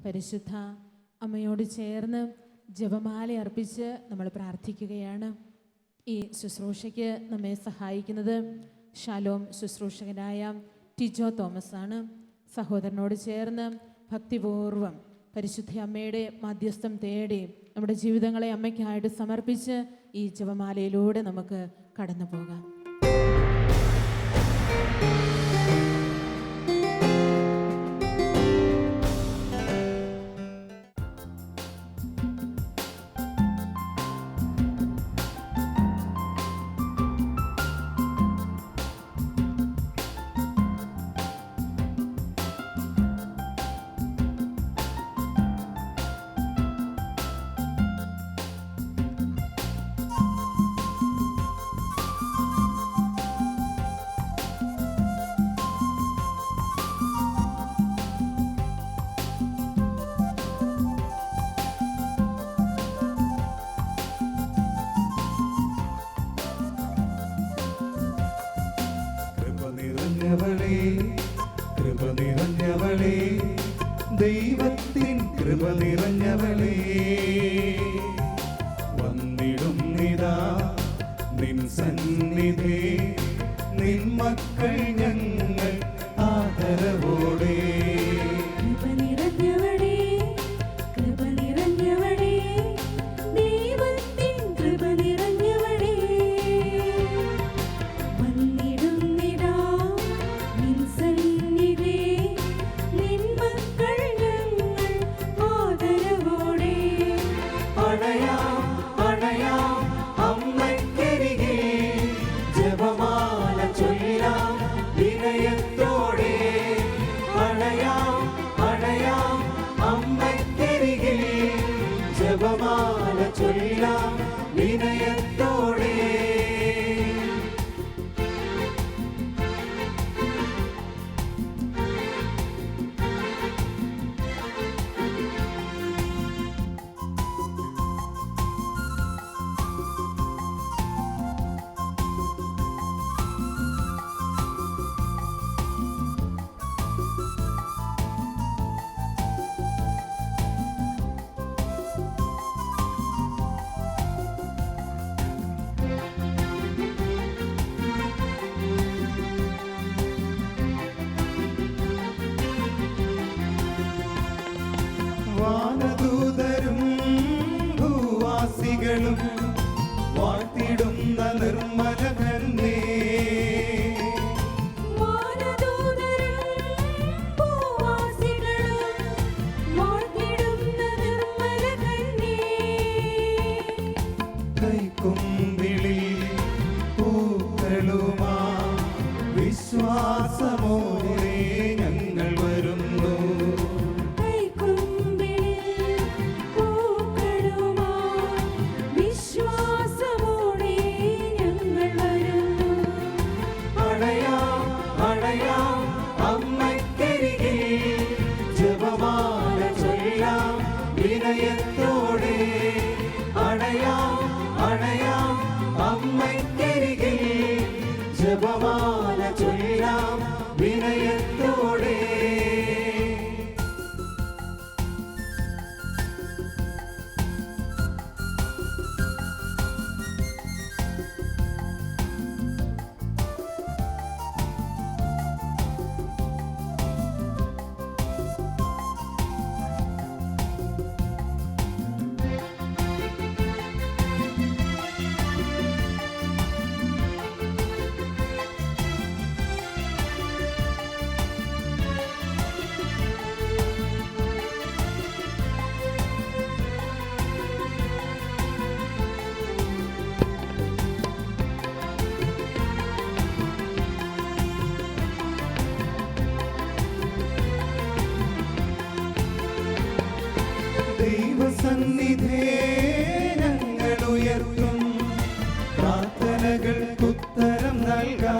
പരിശുദ്ധ അമ്മയോട് ചേർന്ന് ജപമാല അർപ്പിച്ച് നമ്മൾ പ്രാർത്ഥിക്കുകയാണ്. ഈ ശുശ്രൂഷയ്ക്ക് നമ്മെ സഹായിക്കുന്നത് ഷാലോം ശുശ്രൂഷകനായ ടിജോ തോമസ് ആണ്. സഹോദരനോട് ചേർന്ന് ഭക്തിപൂർവം പരിശുദ്ധ അമ്മയുടെ മധ്യസ്ഥം തേടി നമ്മുടെ ജീവിതങ്ങളെ അമ്മയ്ക്കായിട്ട് സമർപ്പിച്ച് ഈ ജപമാലയിലൂടെ നമുക്ക് കടന്നു പോകാം. കൃപ നിറഞ്ഞവളേ, ദൈവത്തിൻ കൃപ നിറഞ്ഞവളേ, വന്നിടുന്നിതാ നിൻ സന്നിധി, നിൻ മക്കൾ ഞങ്ങൾ ആദരവോടെ. ജപമാല ചൊല്ലാം വിനയത്തോടെ. വാനദൂതരും ഭൂവാസികളും വാഴ്ത്തിടുന്ന നിർമ്മല കന്യേ, കൈക്കുമ്പിളിൽ പൂക്കളുമാ വിശ്വാസമോടെ ഞങ്ങൾ വരുന്നു. ജപമാല ചൊല്ലാം വിനയത്തോടെ, അണയാം അണയാം അമ്മയ്ക്കരികിൽ. ജപമാല ചൊല്ലാം വിനയത്തോടെ. ദൈവസന്നിധേ ഞങ്ങൾ ഉയർത്തും പ്രാർത്ഥനകൾക്കുത്തരം നൽകാം.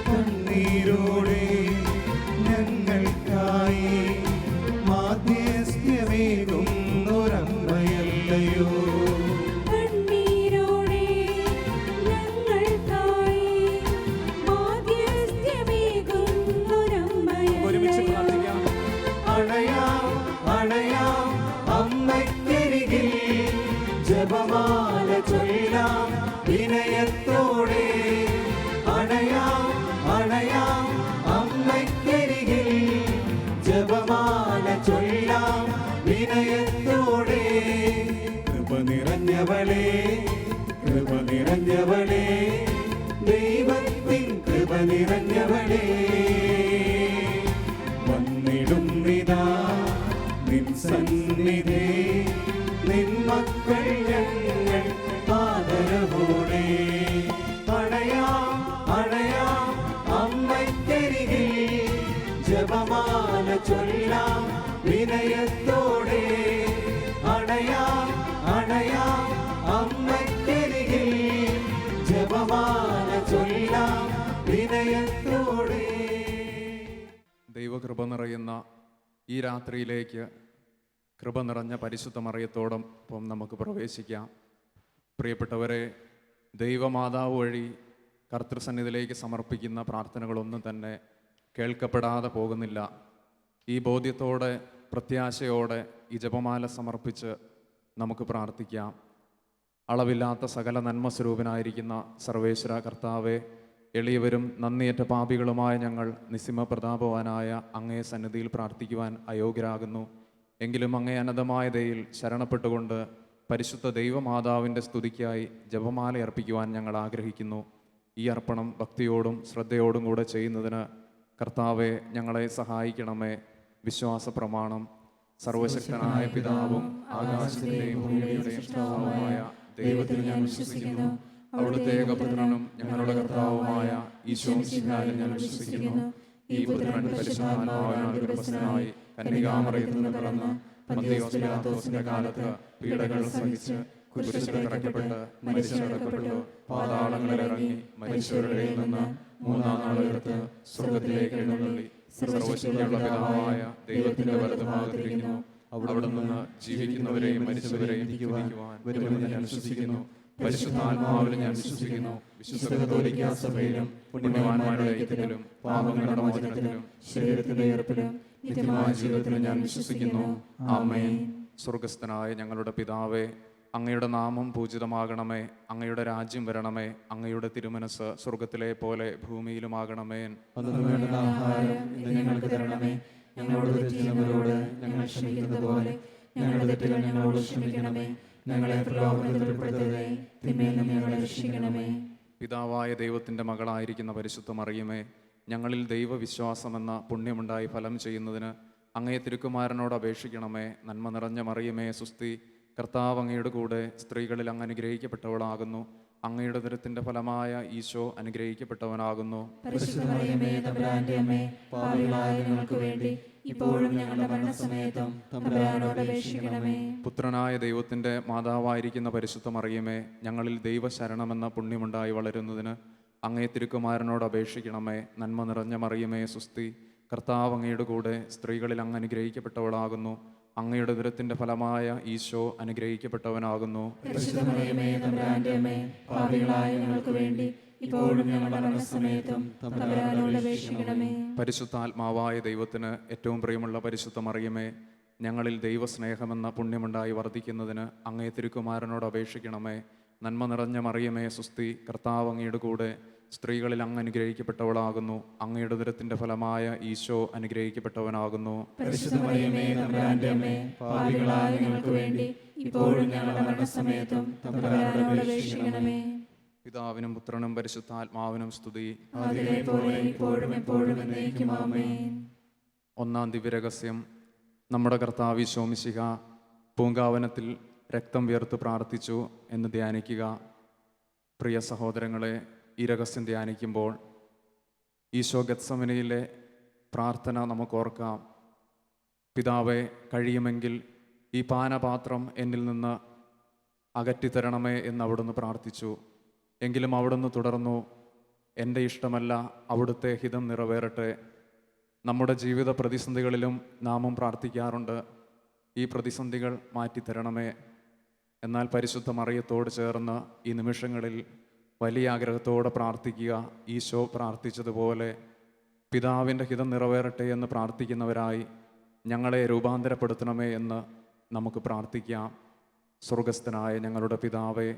കണ്ണീരോടെ ഞങ്ങൾക്കായി മാധ്യസ്ഥ്യമേകുന്നൊരമ്മയല്ലയോ. ജപമാല ചൊല്ലാം വിനയത്തോടെ അണയാം അണയാം അമ്മയ്ക്കരികിൽ ജപമാല ചൊല്ലാം വിനയത്തോടെ കൃപ നിറഞ്ഞവളേ കൃപ നിറഞ്ഞവളേ ദൈവത്തിൻ കൃപ നിറഞ്ഞവളേ വന്നിടുന്നിതാ നിൻ സന്നിധി നിൻ മക്കൾ ഞങ്ങൾ ആദരവോടെ അണയാം അണയാം അമ്മയ്ക്കരികിൽ ജപമാല ചൊല്ലാം വിനയത്തോടെ അണയാം അണയാം അമ്മയ്ക്കരികിൽ ജപമാല ചൊല്ലാം വിനയത്തോടെ. ദൈവകൃപ നിറയുന്ന ഈ രാത്രിയിലേക്ക് കൃപ നിറഞ്ഞ പരിശുദ്ധ മറിയത്തോടൊപ്പം നമുക്ക് പ്രവേശിക്കാം. പ്രിയപ്പെട്ടവരെ, ദൈവമാതാവ് വഴി കർത്തൃസന്നിധിയിലേക്ക് സമർപ്പിക്കുന്ന പ്രാർത്ഥനകളൊന്നും തന്നെ കേൾക്കപ്പെടാതെ പോകുന്നില്ല. ഈ ബോധ്യത്തോടെ പ്രത്യാശയോടെ ഈ ജപമാല സമർപ്പിച്ച് നമുക്ക് പ്രാർത്ഥിക്കാം. അളവില്ലാത്ത സകല നന്മസ്വരൂപനായിരിക്കുന്ന സർവേശ്വര കർത്താവെ, എളിയവരും നന്ദിയേറ്റ പാപികളുമായ ഞങ്ങൾ നിസ്സിമ പ്രതാപവാനായ അങ്ങേ സന്നിധിയിൽ പ്രാർത്ഥിക്കുവാൻ അയോഗ്യരാകുന്നു. എങ്കിലും അങ്ങേ അനന്തമായ ദയയിൽ ശരണപ്പെട്ടുകൊണ്ട് പരിശുദ്ധ ദൈവമാതാവിൻ്റെ സ്തുതിക്കായി ജപമാല അർപ്പിക്കുവാൻ ഞങ്ങൾ ആഗ്രഹിക്കുന്നു. ഈ അർപ്പണം ഭക്തിയോടും ശ്രദ്ധയോടും കൂടെ ചെയ്യുന്നതിന് കർത്താവെ ഞങ്ങളെ സഹായിക്കണമേ. വിശ്വാസ പ്രമാണം. സർവശക്തനായ പിതാവും ആകാശത്തിന്റെയും ഭൂമിയുടെയും സൃഷ്ടാവുമായ ദൈവത്തിൽ ഞാൻ വിശ്വസിക്കുന്നു. അവിടുത്തെ ഏകപുത്രനും ഞങ്ങളുടെ കർത്താവുമായ ഈശോ മിശിഹായിൽ ഞാൻ വിശ്വസിക്കുന്നു. ഈ പുത്രൻ പരിശുദ്ധാത്മാവിനാൽ ഗർഭസ്ഥനായി കന്യകാമറിയത്തിൽ നിന്ന് പിറന്ന് പന്തിയോസ് പിലാത്തോസിന്റെ കാലത്ത് പീഡകൾ സഹിച്ച് കുരിശിൽ തറയ്ക്കപ്പെട്ട് മരിച്ചടക്കപ്പെട്ടു, പാതാളങ്ങളിൽ ഇറങ്ങി മരിച്ചവരുടെ ഇടയിൽ നിന്ന് മൂന്നാം നാൾ ഉയർത്ത് സ്വർഗ്ഗത്തിലേക്ക് എഴുന്നള്ളി സർവ്വശക്തിയുള്ള പിതാവായ ദൈവത്തിന്റെ വലതുഭാഗത്തിരിക്കുന്നു. അവിടെ നിന്ന് ജീവിക്കുന്നവരെയും മരിച്ചവരെയും വിധിക്കുവാൻ വരുമെന്ന് ഞാൻ വിശ്വസിക്കുന്നു. പരിശുദ്ധാത്മാവിൽ ഞാൻ വിശ്വസിക്കുന്നു. വിശുദ്ധ കത്തോലിക്കാ സഭയിലും പുണ്യവാന്മാരുടെ ഐക്യത്തിലും പാപങ്ങളുടെ മോചനത്തിലും ശരീരത്തിന്റെ ഉയർപ്പിലും നിത്യമായ ജീവിതത്തിലും ഞാൻ വിശ്വസിക്കുന്നു. ആമേൻ. സ്വർഗസ്ഥനായ ഞങ്ങളുടെ പിതാവേ, അങ്ങയുടെ നാമം പൂജിതമാകണമേ. അങ്ങയുടെ രാജ്യം വരണമേ. അങ്ങയുടെ തിരുമനസ് സ്വർഗത്തിലെ പോലെ ഭൂമിയിലുമാകണമേ. അന്നു വേണ്ടുന്ന ആഹാരം ഇന്ന് ഞങ്ങൾക്ക് തരണമേ. ഞങ്ങളോട് തെറ്റുന്നവരോട് ഞങ്ങൾ ക്ഷമിക്കുന്നത് പോലെ ഞങ്ങളുടെ തെറ്റുകൾ ഞങ്ങളോട് ക്ഷമിക്കണമേ. ഞങ്ങളെ പ്രലോഭനത്തിൽ ഉൾപ്പെടുത്തരുതേ, തിന്മയിൽ നിന്ന് ഞങ്ങളെ രക്ഷിക്കണമേ. പിതാവായ ദൈവത്തിൻ്റെ മകളായിരിക്കുന്ന പരിശുദ്ധ മറിയമേ, ഞങ്ങളിൽ ദൈവവിശ്വാസമെന്ന പുണ്യമുണ്ടായി ഫലം ചെയ്യുന്നതിന് അങ്ങേ തിരുക്കുമാരനോട് അപേക്ഷിക്കണമേ. നന്മ നിറഞ്ഞ മറിയമേ സുസ്തി, കർത്താവ് അങ്ങയുടെ കൂടെ സ്ത്രീകളിൽ അങ്ങ് അനുഗ്രഹിക്കപ്പെട്ടവളാകുന്നു. അങ്ങയുടെ ദുരത്തിൻ്റെ ഫലമായ ഈശോ അനുഗ്രഹിക്കപ്പെട്ടവനാകുന്നു. പരിശുദ്ധ മറിയമേ, തമ്പുരാന്റെ അമ്മേ, പാപികളായ ഞങ്ങൾക്ക് വേണ്ടി ഇപ്പോഴും ഞങ്ങളുടെ മരണസമയത്തും തമ്പുരാനോട് അപേക്ഷിക്കണമേ. പുത്രനായ ദൈവത്തിൻ്റെ മാതാവായിരിക്കുന്ന പരിശുദ്ധ മറിയമേ, ഞങ്ങളിൽ ദൈവശരണമെന്ന പുണ്യമുണ്ടായി വളരുന്നതിന് അങ്ങേ തിരുക്കുമാരനോട് അപേക്ഷിക്കണമേ. നന്മ നിറഞ്ഞ മറിയമേ സുസ്തി, കർത്താവ് അങ്ങയുടെ കൂടെ സ്ത്രീകളിൽ അങ്ങ് അനുഗ്രഹിക്കപ്പെട്ടവളാകുന്നു. അങ്ങയുടെ ദുരത്തിൻ്റെ ഫലമായ ഈശോ അനുഗ്രഹിക്കപ്പെട്ടവനാകുന്നു. പരിശുദ്ധ മറിയമേ, തമ്പുരാന്റെ അമ്മേ, പാപികളായ ഞങ്ങൾക്ക് വേണ്ടി ഇപ്പോഴും ഞങ്ങളുടെ മരണസമയത്തും തമ്പുരാനോട് അപേക്ഷിക്കണമേ. പരിശുദ്ധാത്മാവായ ദൈവത്തിന് ഏറ്റവും പ്രിയമുള്ള പരിശുദ്ധ മറിയമേ, ഞങ്ങളിൽ ദൈവസ്നേഹമെന്ന പുണ്യമുണ്ടായി വർദ്ധിക്കുന്നതിന് അങ്ങേ തിരുക്കുമാരനോട് അപേക്ഷിക്കണമേ. നന്മ നിറഞ്ഞ മറിയമേ സുസ്തി, കർത്താവ് അങ്ങയുടെ കൂടെ സ്ത്രീകളിൽ അങ്ങ് അനുഗ്രഹിക്കപ്പെട്ടവളാകുന്നു. അങ്ങയുടെ ദുരത്തിൻ്റെ ഫലമായ ഈശോ അനുഗ്രഹിക്കപ്പെട്ടവനാകുന്നു. പരിശുദ്ധ മറിയമേ, തമ്പുരാന്റെ അമ്മേ, പാപികളായ ഞങ്ങൾക്ക് വേണ്ടി ഇപ്പോഴും ഞങ്ങളുടെ മരണസമയത്തും തമ്പുരാനോട് അപേക്ഷിക്കണമേ. പിതാവിനും പുത്രനും പരിശുദ്ധാത്മാവിനും സ്തുതി. അതിലെ പോലെ ഇപ്പോഴും എപ്പോഴും എന്നേക്കും ആമേൻ. ഒന്നാം ദിവ്യരഹസ്യം. നമ്മുടെ കർത്താവ് ഈശോ മിശിഹ പൂങ്കാവനത്തിൽ രക്തം വിയർത്ത് പ്രാർത്ഥിച്ചു എന്ന് ധ്യാനിക്കുക. പ്രിയ സഹോദരങ്ങളെ, ഈ രഹസ്യം ധ്യാനിക്കുമ്പോൾ ഈശോ ഗത്സമനയിലെ പ്രാർത്ഥന നമുക്ക് ഓർക്കാം. പിതാവേ, കഴിയുമെങ്കിൽ ഈ പാനപാത്രം എന്നിൽ നിന്ന് അകറ്റിത്തരണമേ എന്ന് അവിടുന്ന് പ്രാർത്ഥിച്ചു. എങ്കിലും അവിടുന്ന് തുടർന്നു, എൻ്റെ ഇഷ്ടമല്ല അവിടുത്തെ ഹിതം നിറവേറട്ടെ. നമ്മുടെ ജീവിത പ്രതിസന്ധികളിലും നാമും പ്രാർത്ഥിക്കാറുണ്ട്, ഈ പ്രതിസന്ധികൾ മാറ്റിത്തരണമേ. എന്നാൽ പരിശുദ്ധ മറിയത്തോട് ചേർന്ന് ഈ നിമിഷങ്ങളിൽ വലിയ ആഗ്രഹത്തോടെ പ്രാർത്ഥിക്കുക. ഈശോ പ്രാർത്ഥിച്ചതുപോലെ പിതാവിൻ്റെ ഹിതം നിറവേറട്ടെ എന്ന് പ്രാർത്ഥിക്കുന്നവരായി ഞങ്ങളെ രൂപാന്തരപ്പെടുത്തണമേ എന്ന് നമുക്ക് പ്രാർത്ഥിക്കാം. സ്വർഗസ്ഥനായ ഞങ്ങളുടെ പിതാവേ,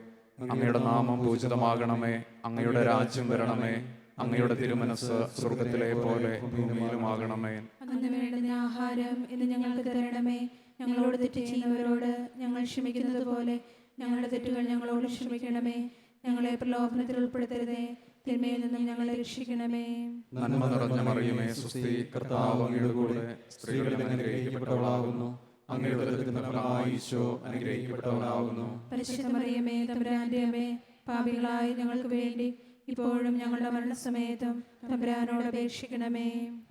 അങ്ങയുടെ നാമം പൂജിതമാകണമേ. അങ്ങയുടെ രാജ്യം വരണമേ. അങ്ങയുടെ തിരുമനസ് സ്വർഗത്തിലെ പോലെ ഭൂമിയിലുമാകണമേ. അന്ന് വേണ്ടുന്ന ആഹാരം ഇന്ന് ഞങ്ങൾക്ക് തരണമേ. ഞങ്ങളോട് തെറ്റ് ചെയ്യുന്നവരോട് ഞങ്ങൾ ക്ഷമിക്കുന്നത് പോലെ ഞങ്ങളുടെ തെറ്റുകൾ ഞങ്ങളോട് ക്ഷമിക്കണമേ. ഞങ്ങളെ പ്രലോഭനത്തിൽ ഉൾപ്പെടുത്തരുതേ, തിന്മയിൽ നിന്നും ഞങ്ങളെ രക്ഷിക്കണമേ. നന്മ നിറഞ്ഞ മറിയമേ, സ്വസ്തി, കർത്താവ് അങ്ങയുടെ കൂടെ സ്ത്രീകളിൽ അനുഗ്രഹിക്കപ്പെട്ടവളാകുന്നു. അങ്ങയുടെ ഉദരത്തിൻ ഫലമായി ഈശോ അനുഗ്രഹിക്കപ്പെട്ടവനാകുന്നു. പരിശുദ്ധ മറിയമേ, തമ്പുരാന്റെ അമ്മേ, പാപികളായ ഞങ്ങൾക്ക് വേണ്ടി ഇപ്പോഴും ഞങ്ങളുടെ മരണസമയത്തും തമ്പുരാനോട് അപേക്ഷിക്കണമേ.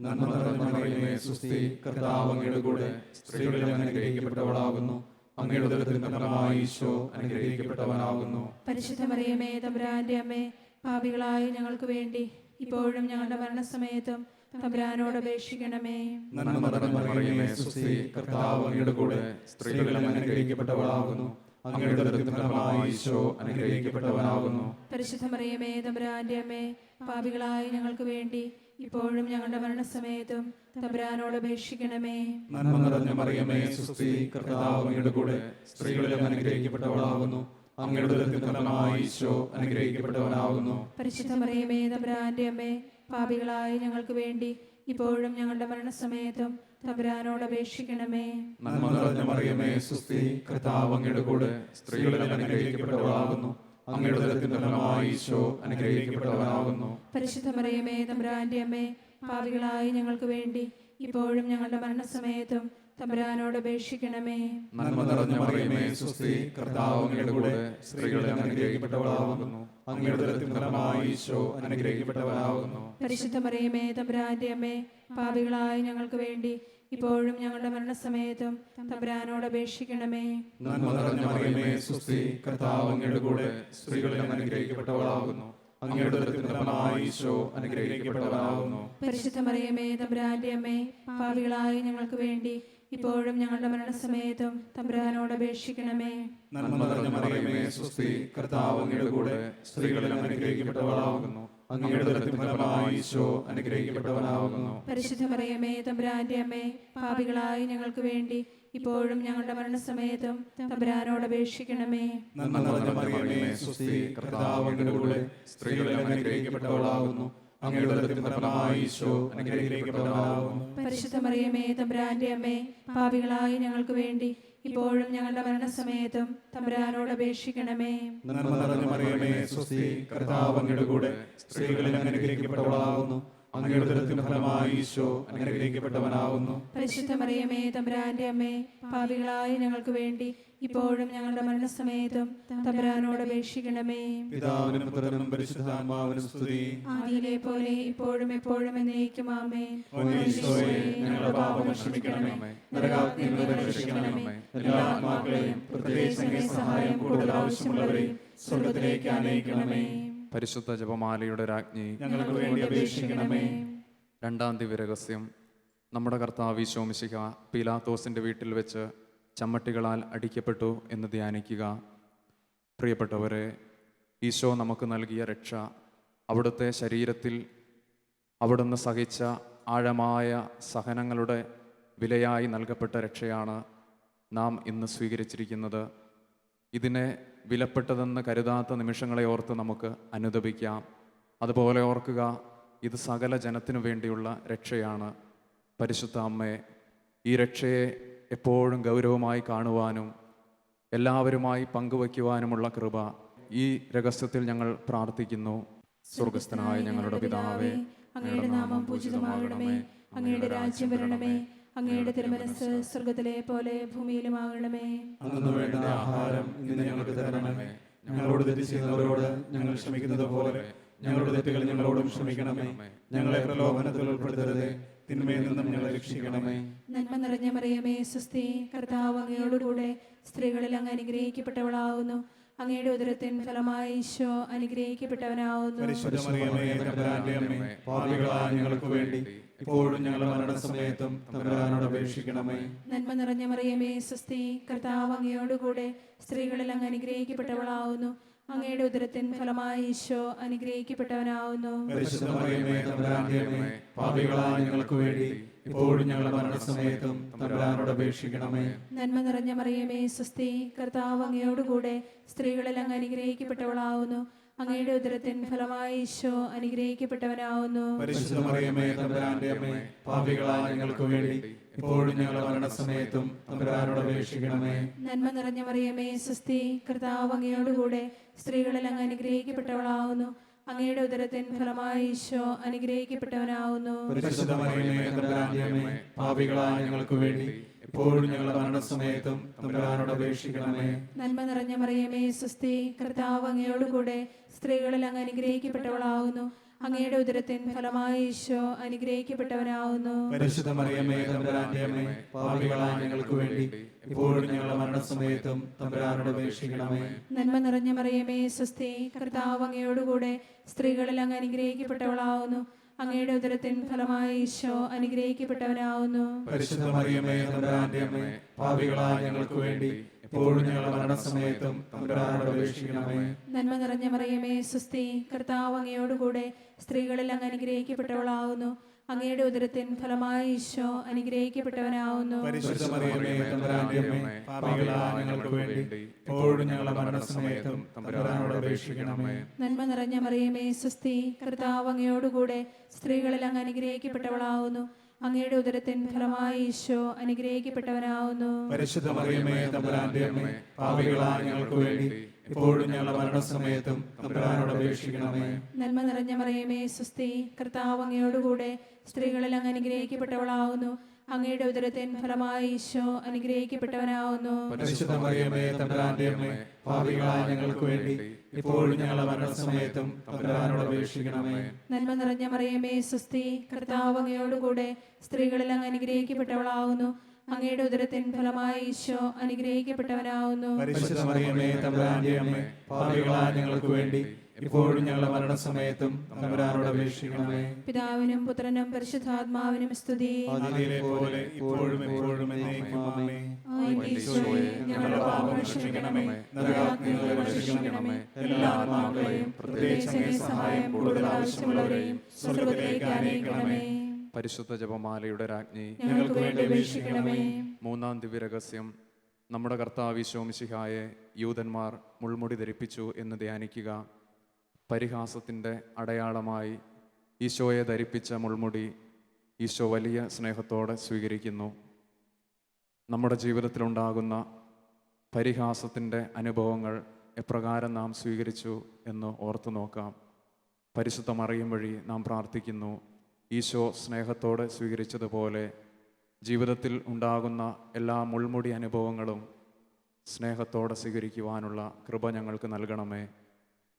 നന്മ നിറഞ്ഞ മറിയമേ, സ്വസ്തി, കർത്താവ് അങ്ങയുടെ കൂടെ സ്ത്രീകളിൽ അനുഗ്രഹിക്കപ്പെട്ടവളാകുന്നു. അങ്ങയുടെ ഉദരത്തിൻ ഫലമായി ഈശോ അനുഗ്രഹിക്കപ്പെട്ടവനാകുന്നു. പരിശുദ്ധ മറിയമേ, തമ്പുരാന്റെ അമ്മേ, പാപികളായ ഞങ്ങൾക്ക് വേണ്ടി ഇപ്പോഴും ഞങ്ങളുടെ മരണസമയത്തും തമ്പുരാനോട് അപേക്ഷിക്കണമേ. നന്മ നിറഞ്ഞ മറിയമേ, സ്വസ്തി, കർത്താവ് അങ്ങയുടെ കൂടെ സ്ത്രീകളിൽ അനുഗ്രഹിക്കപ്പെട്ടവളാകുന്നു. അങ്ങയുടെ ഉദരത്തിൻ ഫലമായി ഈശോ അനുഗ്രഹിക്കപ്പെട്ടവനാകുന്നു. പരിശുദ്ധ മറിയമേ, തമ്പുരാന്റെ അമ്മേ, പാപികളായ ഞങ്ങൾക്ക് വേണ്ടി ഇപ്പോഴും ഞങ്ങളുടെ മരണസമയത്തും തമ്പുരാനോട് അപേക്ഷിക്കണമേ. നന്മ നിറഞ്ഞ മറിയമേ, സ്വസ്തി, കർത്താവ് അങ്ങയുടെ കൂടെ സ്ത്രീകളിൽ അനുഗ്രഹിക്കപ്പെട്ടവളാകുന്നു. അങ്ങയുടെ ഉദരത്തിൻ ഫലമായി ഈശോ അനുഗ്രഹിക്കപ്പെട്ടവനാകുന്നു. പരിശുദ്ധ മറിയമേ, തമ്പുരാന്റെ അമ്മേ, പാപികളായ ഞങ്ങൾക്ക് വേണ്ടി ഇപ്പോഴും ഞങ്ങളുടെ മരണസമയത്തും തമ്പുരാനോട് അപേക്ഷിക്കണമേ. നന്മ നിറഞ്ഞ മറിയമേ, സ്വസ്തി, കർത്താവ് അങ്ങയുടെ കൂടെ സ്ത്രീകളിൽ അനുഗ്രഹിക്കപ്പെട്ടവളാകുന്നു. അങ്ങയുടെ ഉദരത്തിൻ ഫലമായി ഈശോ അനുഗ്രഹിക്കപ്പെട്ടവനാകുന്നു. പരിശുദ്ധ മറിയമേ, തമ്പുരാന്റെ അമ്മേ, പാപികളായ ഞങ്ങൾക്ക് വേണ്ടി ഇപ്പോഴും ഞങ്ങളുടെ മരണസമയത്തും തമ്പുരാനോട് അപേക്ഷിക്കണമേ. നന്മ നിറഞ്ഞ മറിയമേ, സ്വസ്തി, കർത്താവ് അങ്ങയുടെ കൂടെ സ്ത്രീകളിൽ അനുഗ്രഹിക്കപ്പെട്ടവളാകുന്നു. അങ്ങയുടെ ഉദരത്തിൻ ഫലമായി ഈശോ അനുഗ്രഹിക്കപ്പെട്ടവനാകുന്നു. പരിശുദ്ധ മറിയമേ, തമ്പുരാന്റെ അമ്മേ, പാപികളായ ഞങ്ങൾക്ക് വേണ്ടി ഇപ്പോഴും ഞങ്ങളുടെ മരണസമയത്തും തമ്പുരാനോട് അപേക്ഷിക്കണമേ. നന്മ നിറഞ്ഞ മറിയമേ, സ്വസ്തി, കർത്താവ് അങ്ങയുടെ കൂടെ സ്ത്രീകളിൽ അനുഗ്രഹിക്കപ്പെട്ടവളാകുന്നു. അങ്ങയുടെ ഉദരത്തിൻ ഫലമായി ഈശോ അനുഗ്രഹിക്കപ്പെട്ടവനാകുന്നു. പരിശുദ്ധ മറിയമേ, തമ്പുരാന്റെ അമ്മേ, പാപികളായ ഞങ്ങൾക്ക് വേണ്ടി ഇപ്പോഴും ഞങ്ങളുടെ മരണസമയത്തും തമ്പുരാനോട് അപേക്ഷിക്കണമേ. നന്മ നിറഞ്ഞ മറിയമേ, സ്വസ്തി, കർത്താവ് അങ്ങയുടെ കൂടെ സ്ത്രീകളിൽ അനുഗ്രഹിക്കപ്പെട്ടവളാകുന്നു. അങ്ങയുടെ ഉദരത്തിൻ ഫലമായി ഈശോ അനുഗ്രഹിക്കപ്പെട്ടവനാകുന്നു. പരിശുദ്ധ മറിയമേ, തമ്പുരാന്റെ അമ്മേ, പാപികളായ ഞങ്ങൾക്ക് വേണ്ടി ഇപ്പോഴും ഞങ്ങളുടെ മരണസമയത്തും തമ്പുരാനോട് അപേക്ഷിക്കണമേ. നന്മ നിറഞ്ഞ മറിയമേ, സ്വസ്തി, കർത്താവ് അങ്ങയുടെ കൂടെ സ്ത്രീകളിൽ അനുഗ്രഹിക്കപ്പെട്ടവളാകുന്നു. അങ്ങയുടെ ഉദരത്തിൻ ഫലമായി ഈശോ അനുഗ്രഹിക്കപ്പെട്ടവനാകുന്നു. പരിശുദ്ധ മറിയമേ, തമ്പുരാന്റെ അമ്മേ, പാപികളായ ഞങ്ങൾക്ക് വേണ്ടി ഇപ്പോഴും ഞങ്ങളുടെ മരണസമയത്തും തമ്പുരാനോട് അപേക്ഷിക്കണമേ. നന്മ നിറഞ്ഞ മറിയമേ, സ്വസ്തി, കർത്താവ് അങ്ങയുടെ കൂടെ സ്ത്രീകളിൽ അനുഗ്രഹിക്കപ്പെട്ടവളാകുന്നു. അങ്ങയുടെ ഉദരത്തിൻ ഫലമായി ഈശോ അനുഗ്രഹിക്കപ്പെട്ടവനാകുന്നു. പരിശുദ്ധ മറിയമേ, തമ്പുരാന്റെ അമ്മേ, പാപികളായ ഞങ്ങൾക്ക് വേണ്ടി ഇപ്പോഴും ഞങ്ങളുടെ മരണസമയത്തും തമ്പുരാനോട് അപേക്ഷിക്കണമേ. പിതാവിനും പുത്രനും പരിശുദ്ധാത്മാവിനും സ്തുതി. ആദിയിലെ പോലെ ഇപ്പോഴും എപ്പോഴും എന്നേക്കും ആമേൻ. ഈശോയെ, ഞങ്ങളുടെ പാപങ്ങൾ ക്ഷമിക്കണമേ. നരകാഗ്നിയിൽ നിന്ന് രക്ഷിക്കണമേ. എല്ലാ ആത്മാക്കളെയും പ്രത്യേകിച്ച് അങ്ങേ സഹായം കൂടുതൽ ആവശ്യമുള്ളവരെയും സ്വർഗ്ഗത്തിലേക്ക് ആനയിക്കണമേ. പരിശുദ്ധ ജപമാലയുടെ രാജ്ഞി, ഞങ്ങൾക്ക് വേണ്ടി അപേക്ഷിക്കണമേ. രണ്ടാം ദിവ്യരഹസ്യം. നമ്മുടെ കർത്താവ് ഈശോ മിശിഹ പീലാത്തോസിൻ്റെ വീട്ടിൽ വെച്ച് ചമ്മട്ടികളാൽ അടിക്കപ്പെട്ടു എന്ന് ധ്യാനിക്കുക. പ്രിയപ്പെട്ടവരെ, ഈശോ നമുക്ക് നൽകിയ രക്ഷ, അവിടുത്തെ ശരീരത്തിൽ അവിടുന്ന് സഹിച്ച ആഴമായ സഹനങ്ങളുടെ വിലയായി നൽകപ്പെട്ട രക്ഷയാണ് നാം ഇന്ന് സ്വീകരിച്ചിരിക്കുന്നത്. ഇതിനെ വിലപ്പെട്ടതെന്ന് കരുതാത്ത നിമിഷങ്ങളെ ഓർത്ത് നമുക്ക് അനുതപിക്കാം. അതുപോലെ ഓർക്കുക, ഇത് സകല ജനത്തിനു വേണ്ടിയുള്ള രക്ഷയാണ്. പരിശുദ്ധ അമ്മേ, ഈ രക്ഷയെ എപ്പോഴും ഗൗരവമായി കാണുവാനും എല്ലാവരുമായി പങ്കുവയ്ക്കുവാനുമുള്ള കൃപ ഈ രഹസ്യത്തിൽ ഞങ്ങൾ പ്രാർത്ഥിക്കുന്നു. സ്വർഗസ്ഥനായ ഞങ്ങളുടെ പിതാവേ, അങ്ങയുടെ നാമം പൂജിതമാകണമേ. അങ്ങയുടെ രാജ്യം വരണമേ. അങ്ങയുടെ തിരുമനസ് സ്വർഗ്ഗത്തിലെ പോലെ ഭൂമിയിലുമാകണമേ. അന്നു വേണ്ട ആഹാരം ഇന്ന് ഞങ്ങൾക്ക് തരണമേ. ഞങ്ങളോട് തെറ്റ് ചെയ്യുന്നവരോട് ഞങ്ങൾ ക്ഷമിക്കുന്നത് പോലെ ഞങ്ങളുടെ തെറ്റുകൾ ഞങ്ങളോടും ക്ഷമിക്കണമേ. ഞങ്ങളെ പ്രലോഭനത്തിൽ ഉൾപ്പെടുത്തരുതേ, തിന്മയിൽ നിന്നും ഞങ്ങളെ രക്ഷിക്കണമേ. നന്മ നിറഞ്ഞ മറിയമേ, സ്വസ്തി, കർത്താവ് അങ്ങയോടുകൂടെ സ്ത്രീകളിൽ അങ്ങ് അനുഗ്രഹിക്കപ്പെട്ടവളാകുന്നു. അങ്ങയുടെ ഉദരത്തിൻ ഫലമായി ഈശോ അനുഗ്രഹിക്കപ്പെട്ടവനാകുന്നു. പരിശുദ്ധ മറിയമേ, തമ്പുരാന്റെ അമ്മേ, പാപികളായ ഞങ്ങൾക്ക് വേണ്ടി ഇപ്പോഴും ഞങ്ങളുടെ മരണസമയത്തും തമ്പുരാനോട് അപേക്ഷിക്കണമേ. നന്മ നിറഞ്ഞ മറിയമേ, സ്വസ്തി, കർത്താവ് അങ്ങയോടുകൂടെ സ്ത്രീകളിൽ അങ്ങ് അനുഗ്രഹിക്കപ്പെട്ടവളാകുന്നു. അങ്ങയുടെ ഉദരത്തിൻ ഫലമായി ഈശോ അനുഗ്രഹിക്കപ്പെട്ടവനാവുന്നു. പരിശുദ്ധ മറിയമേ തമ്പുരാന്റെ അമ്മേ, പാപികളായ ഞങ്ങൾക്ക് വേണ്ടി ഇപ്പോഴും ഞങ്ങളുടെ മരണസമയത്തും തമ്പുരാനോട് അപേക്ഷിക്കണമേ. നന്മ നിറഞ്ഞ മറിയമേ സ്വസ്തി, കർത്താവ് അങ്ങയോടുകൂടെ സ്ത്രീകളിൽ അങ്ങ് അനുഗ്രഹിക്കപ്പെട്ടവളാവുന്നു. അങ്ങയുടെ ഉദരത്തിൻ ഫലമായി ഈശോ അനുഗ്രഹിക്കപ്പെട്ടവനാവുന്നു. പരിശുദ്ധ മറിയമേ തമ്പുരാന്റെ അമ്മേ, പാപികളായ ഞങ്ങൾക്ക് വേണ്ടി ഇപ്പോഴും ഞങ്ങളുടെ മരണസമയത്തും തമ്പുരാനോട് അപേക്ഷിക്കണമേ. നന്മ നിറഞ്ഞ മറിയമേ സ്വസ്തി, കർത്താവ് അങ്ങയോടുകൂടെ സ്ത്രീകളിൽ അങ്ങ് അനുഗ്രഹിക്കപ്പെട്ടവളാവുന്നു. അങ്ങയുടെ ഉദരത്തിൻ ഫലമായി ഈശോ അനുഗ്രഹിക്കപ്പെട്ടവനാവുന്നു. പരിശുദ്ധ മറിയമേ തമ്പുരാന്റെ അമ്മേ, പാപികളായ ഞങ്ങൾക്ക് വേണ്ടി ഇപ്പോഴും ഞങ്ങളുടെ മരണസമയത്തും തമ്പുരാനോട് അപേക്ഷിക്കണമേ. നന്മ നിറഞ്ഞ മറിയമേ സ്വസ്തി, കർത്താവ് അങ്ങയോടുകൂടെ സ്ത്രീകളിൽ അങ്ങ് അനുഗ്രഹിക്കപ്പെട്ടവളാവുന്നു. അങ്ങയുടെ ഉദരത്തിൻ ഫലമായി ഈശോ അനുഗ്രഹിക്കപ്പെട്ടവനാവുന്നു. പരിശുദ്ധ മറിയമേ തമ്പുരാന്റെ അമ്മേ, പാപികളായ ഞങ്ങൾക്ക് വേണ്ടി ഇപ്പോഴും ഞങ്ങളുടെ മരണസമയത്തും തമ്പുരാനോട് അപേക്ഷിക്കണമേ. നന്മ നിറഞ്ഞ മറിയമേ സ്വസ്തി, കർത്താവ് അങ്ങയോടുകൂടെ സ്ത്രീകളിൽ അങ്ങ് അനുഗ്രഹിക്കപ്പെട്ടവളാവുന്നു. അങ്ങയുടെ ഉദരത്തിൻ ഫലമായി ഈശോ അനുഗ്രഹിക്കപ്പെട്ടവനാവുന്നു. പരിശുദ്ധ മറിയമേ തമ്പുരാന്റെ അമ്മേ, പാപികളായ ഞങ്ങൾക്ക് വേണ്ടി ഇപ്പോഴും ഞങ്ങളുടെ മരണസമയത്തും തമ്പുരാനോട് അപേക്ഷിക്കണമേ. നന്മ നിറഞ്ഞ മറിയമേ സ്വസ്തി, കർത്താവ് അങ്ങയോടുകൂടെ സ്ത്രീകളിൽ അങ്ങ് അനുഗ്രഹിക്കപ്പെട്ടവളാവുന്നു. അങ്ങയുടെ ഉദരത്തിൻ ഫലമായി ഈശോ അനുഗ്രഹിക്കപ്പെട്ടവനാവുന്നു. പരിശുദ്ധ മറിയമേ തമ്പുരാന്റെ അമ്മേ, പാപികളായ ഞങ്ങൾക്ക് വേണ്ടി ഇപ്പോഴും ഞങ്ങളുടെ മരണസമയത്തും തമ്പുരാനോട് അപേക്ഷിക്കണമേ. നന്മ നിറഞ്ഞ മറിയമേ സ്വസ്തി, കർത്താവ് അങ്ങയോടുകൂടെ സ്ത്രീകളിൽ അങ്ങ് അനുഗ്രഹിക്കപ്പെട്ടവളാവുന്നു. അങ്ങയുടെ ഉദരത്തിൻ ഫലമായി ഈശോ അനുഗ്രഹിക്കപ്പെട്ടവനാവുന്നു. പരിശുദ്ധ മറിയമേ തമ്പുരാന്റെ അമ്മേ, പാപികളായ ഞങ്ങൾക്ക് വേണ്ടി ഇപ്പോഴും ഞങ്ങളുടെ മരണസമയത്തും തമ്പുരാനോട് അപേക്ഷിക്കണമേ. നന്മ നിറഞ്ഞ മറിയമേ സ്വസ്തി, കർത്താവ് അങ്ങയോടുകൂടെ സ്ത്രീകളിൽ അങ്ങ് അനുഗ്രഹിക്കപ്പെട്ടവളാവുന്നു. അങ്ങയുടെ ഉദരത്തിൻ ഫലമായി ഈശോ അനുഗ്രഹിക്കപ്പെട്ടവനാവുന്നു. പരിശുദ്ധ മറിയമേ തമ്പുരാന്റെ അമ്മേ, പാപികളായ ഞങ്ങൾക്ക് വേണ്ടി ഇപ്പോഴും ഞങ്ങളുടെ മരണസമയത്തും തമ്പുരാനോട് അപേക്ഷിക്കണമേ. നന്മ നിറഞ്ഞ മറിയമേ സ്വസ്തി, കർത്താവ് അങ്ങയോടുകൂടെ സ്ത്രീകളിൽ അങ്ങ് അനുഗ്രഹിക്കപ്പെട്ടവളാവുന്നു. അങ്ങയുടെ ഉദരത്തിൻ ഫലമായി ഈശോ അനുഗ്രഹിക്കപ്പെട്ടവനാവുന്നു. പരിശുദ്ധ മറിയമേ തമ്പുരാന്റെ അമ്മേ, പാപികളായ ഞങ്ങൾക്ക് വേണ്ടി ഇപ്പോഴും ഞങ്ങളുടെ മരണസമയത്തും തമ്പുരാനോട് അപേക്ഷിക്കണമേ. പിതാവിനും പുത്രനും പരിശുദ്ധാത്മാവിനും സ്തുതി. ആദിയിലെ പോലെ ഇപ്പോഴും എപ്പോഴും എന്നേക്കും ആമേൻ. ഈശോയെ, ഞങ്ങളുടെ പാപങ്ങൾ ക്ഷമിക്കണമേ, നരകാഗ്നിയിൽ രക്ഷിക്കണമേ, എല്ലാ ആത്മാക്കളെയും പ്രത്യേകിച്ച് അങ്ങേ സഹായം കൂടുതൽ ആവശ്യമുള്ളവരെയും സ്വർഗ്ഗത്തിലേക്ക് ആനയിക്കണമേ. പരിശുദ്ധ ജപമാലയുടെ രാജ്ഞി, ഞങ്ങൾക്ക് വേണ്ടി അപേക്ഷിക്കണമേ. മൂന്നാം ദിവ്യരഹസ്യം. നമ്മുടെ കർത്താവ് ഈശോ മിശിഹായെ യൂതന്മാർ മുൾമുടി ധരിപ്പിച്ചു എന്ന് ധ്യാനിക്കുക. പരിഹാസത്തിൻ്റെ അടയാളമായി ഈശോയെ ധരിപ്പിച്ച മുൾമുടി ഈശോ വലിയ സ്നേഹത്തോടെ സ്വീകരിക്കുന്നു. നമ്മുടെ ജീവിതത്തിലുണ്ടാകുന്ന പരിഹാസത്തിൻ്റെ അനുഭവങ്ങൾ എപ്രകാരം നാം സ്വീകരിച്ചു എന്ന് ഓർത്തു നോക്കാം. പരിശുദ്ധ മറിയം വഴി നാം പ്രാർത്ഥിക്കുന്നു. ഈശോ സ്നേഹത്തോടെ സ്വീകരിച്ചതുപോലെ ജീവിതത്തിൽ ഉണ്ടാകുന്ന എല്ലാ മുൾമുടി അനുഭവങ്ങളും സ്നേഹത്തോടെ സ്വീകരിക്കുവാനുള്ള കൃപ ഞങ്ങൾക്ക് നൽകണമേ.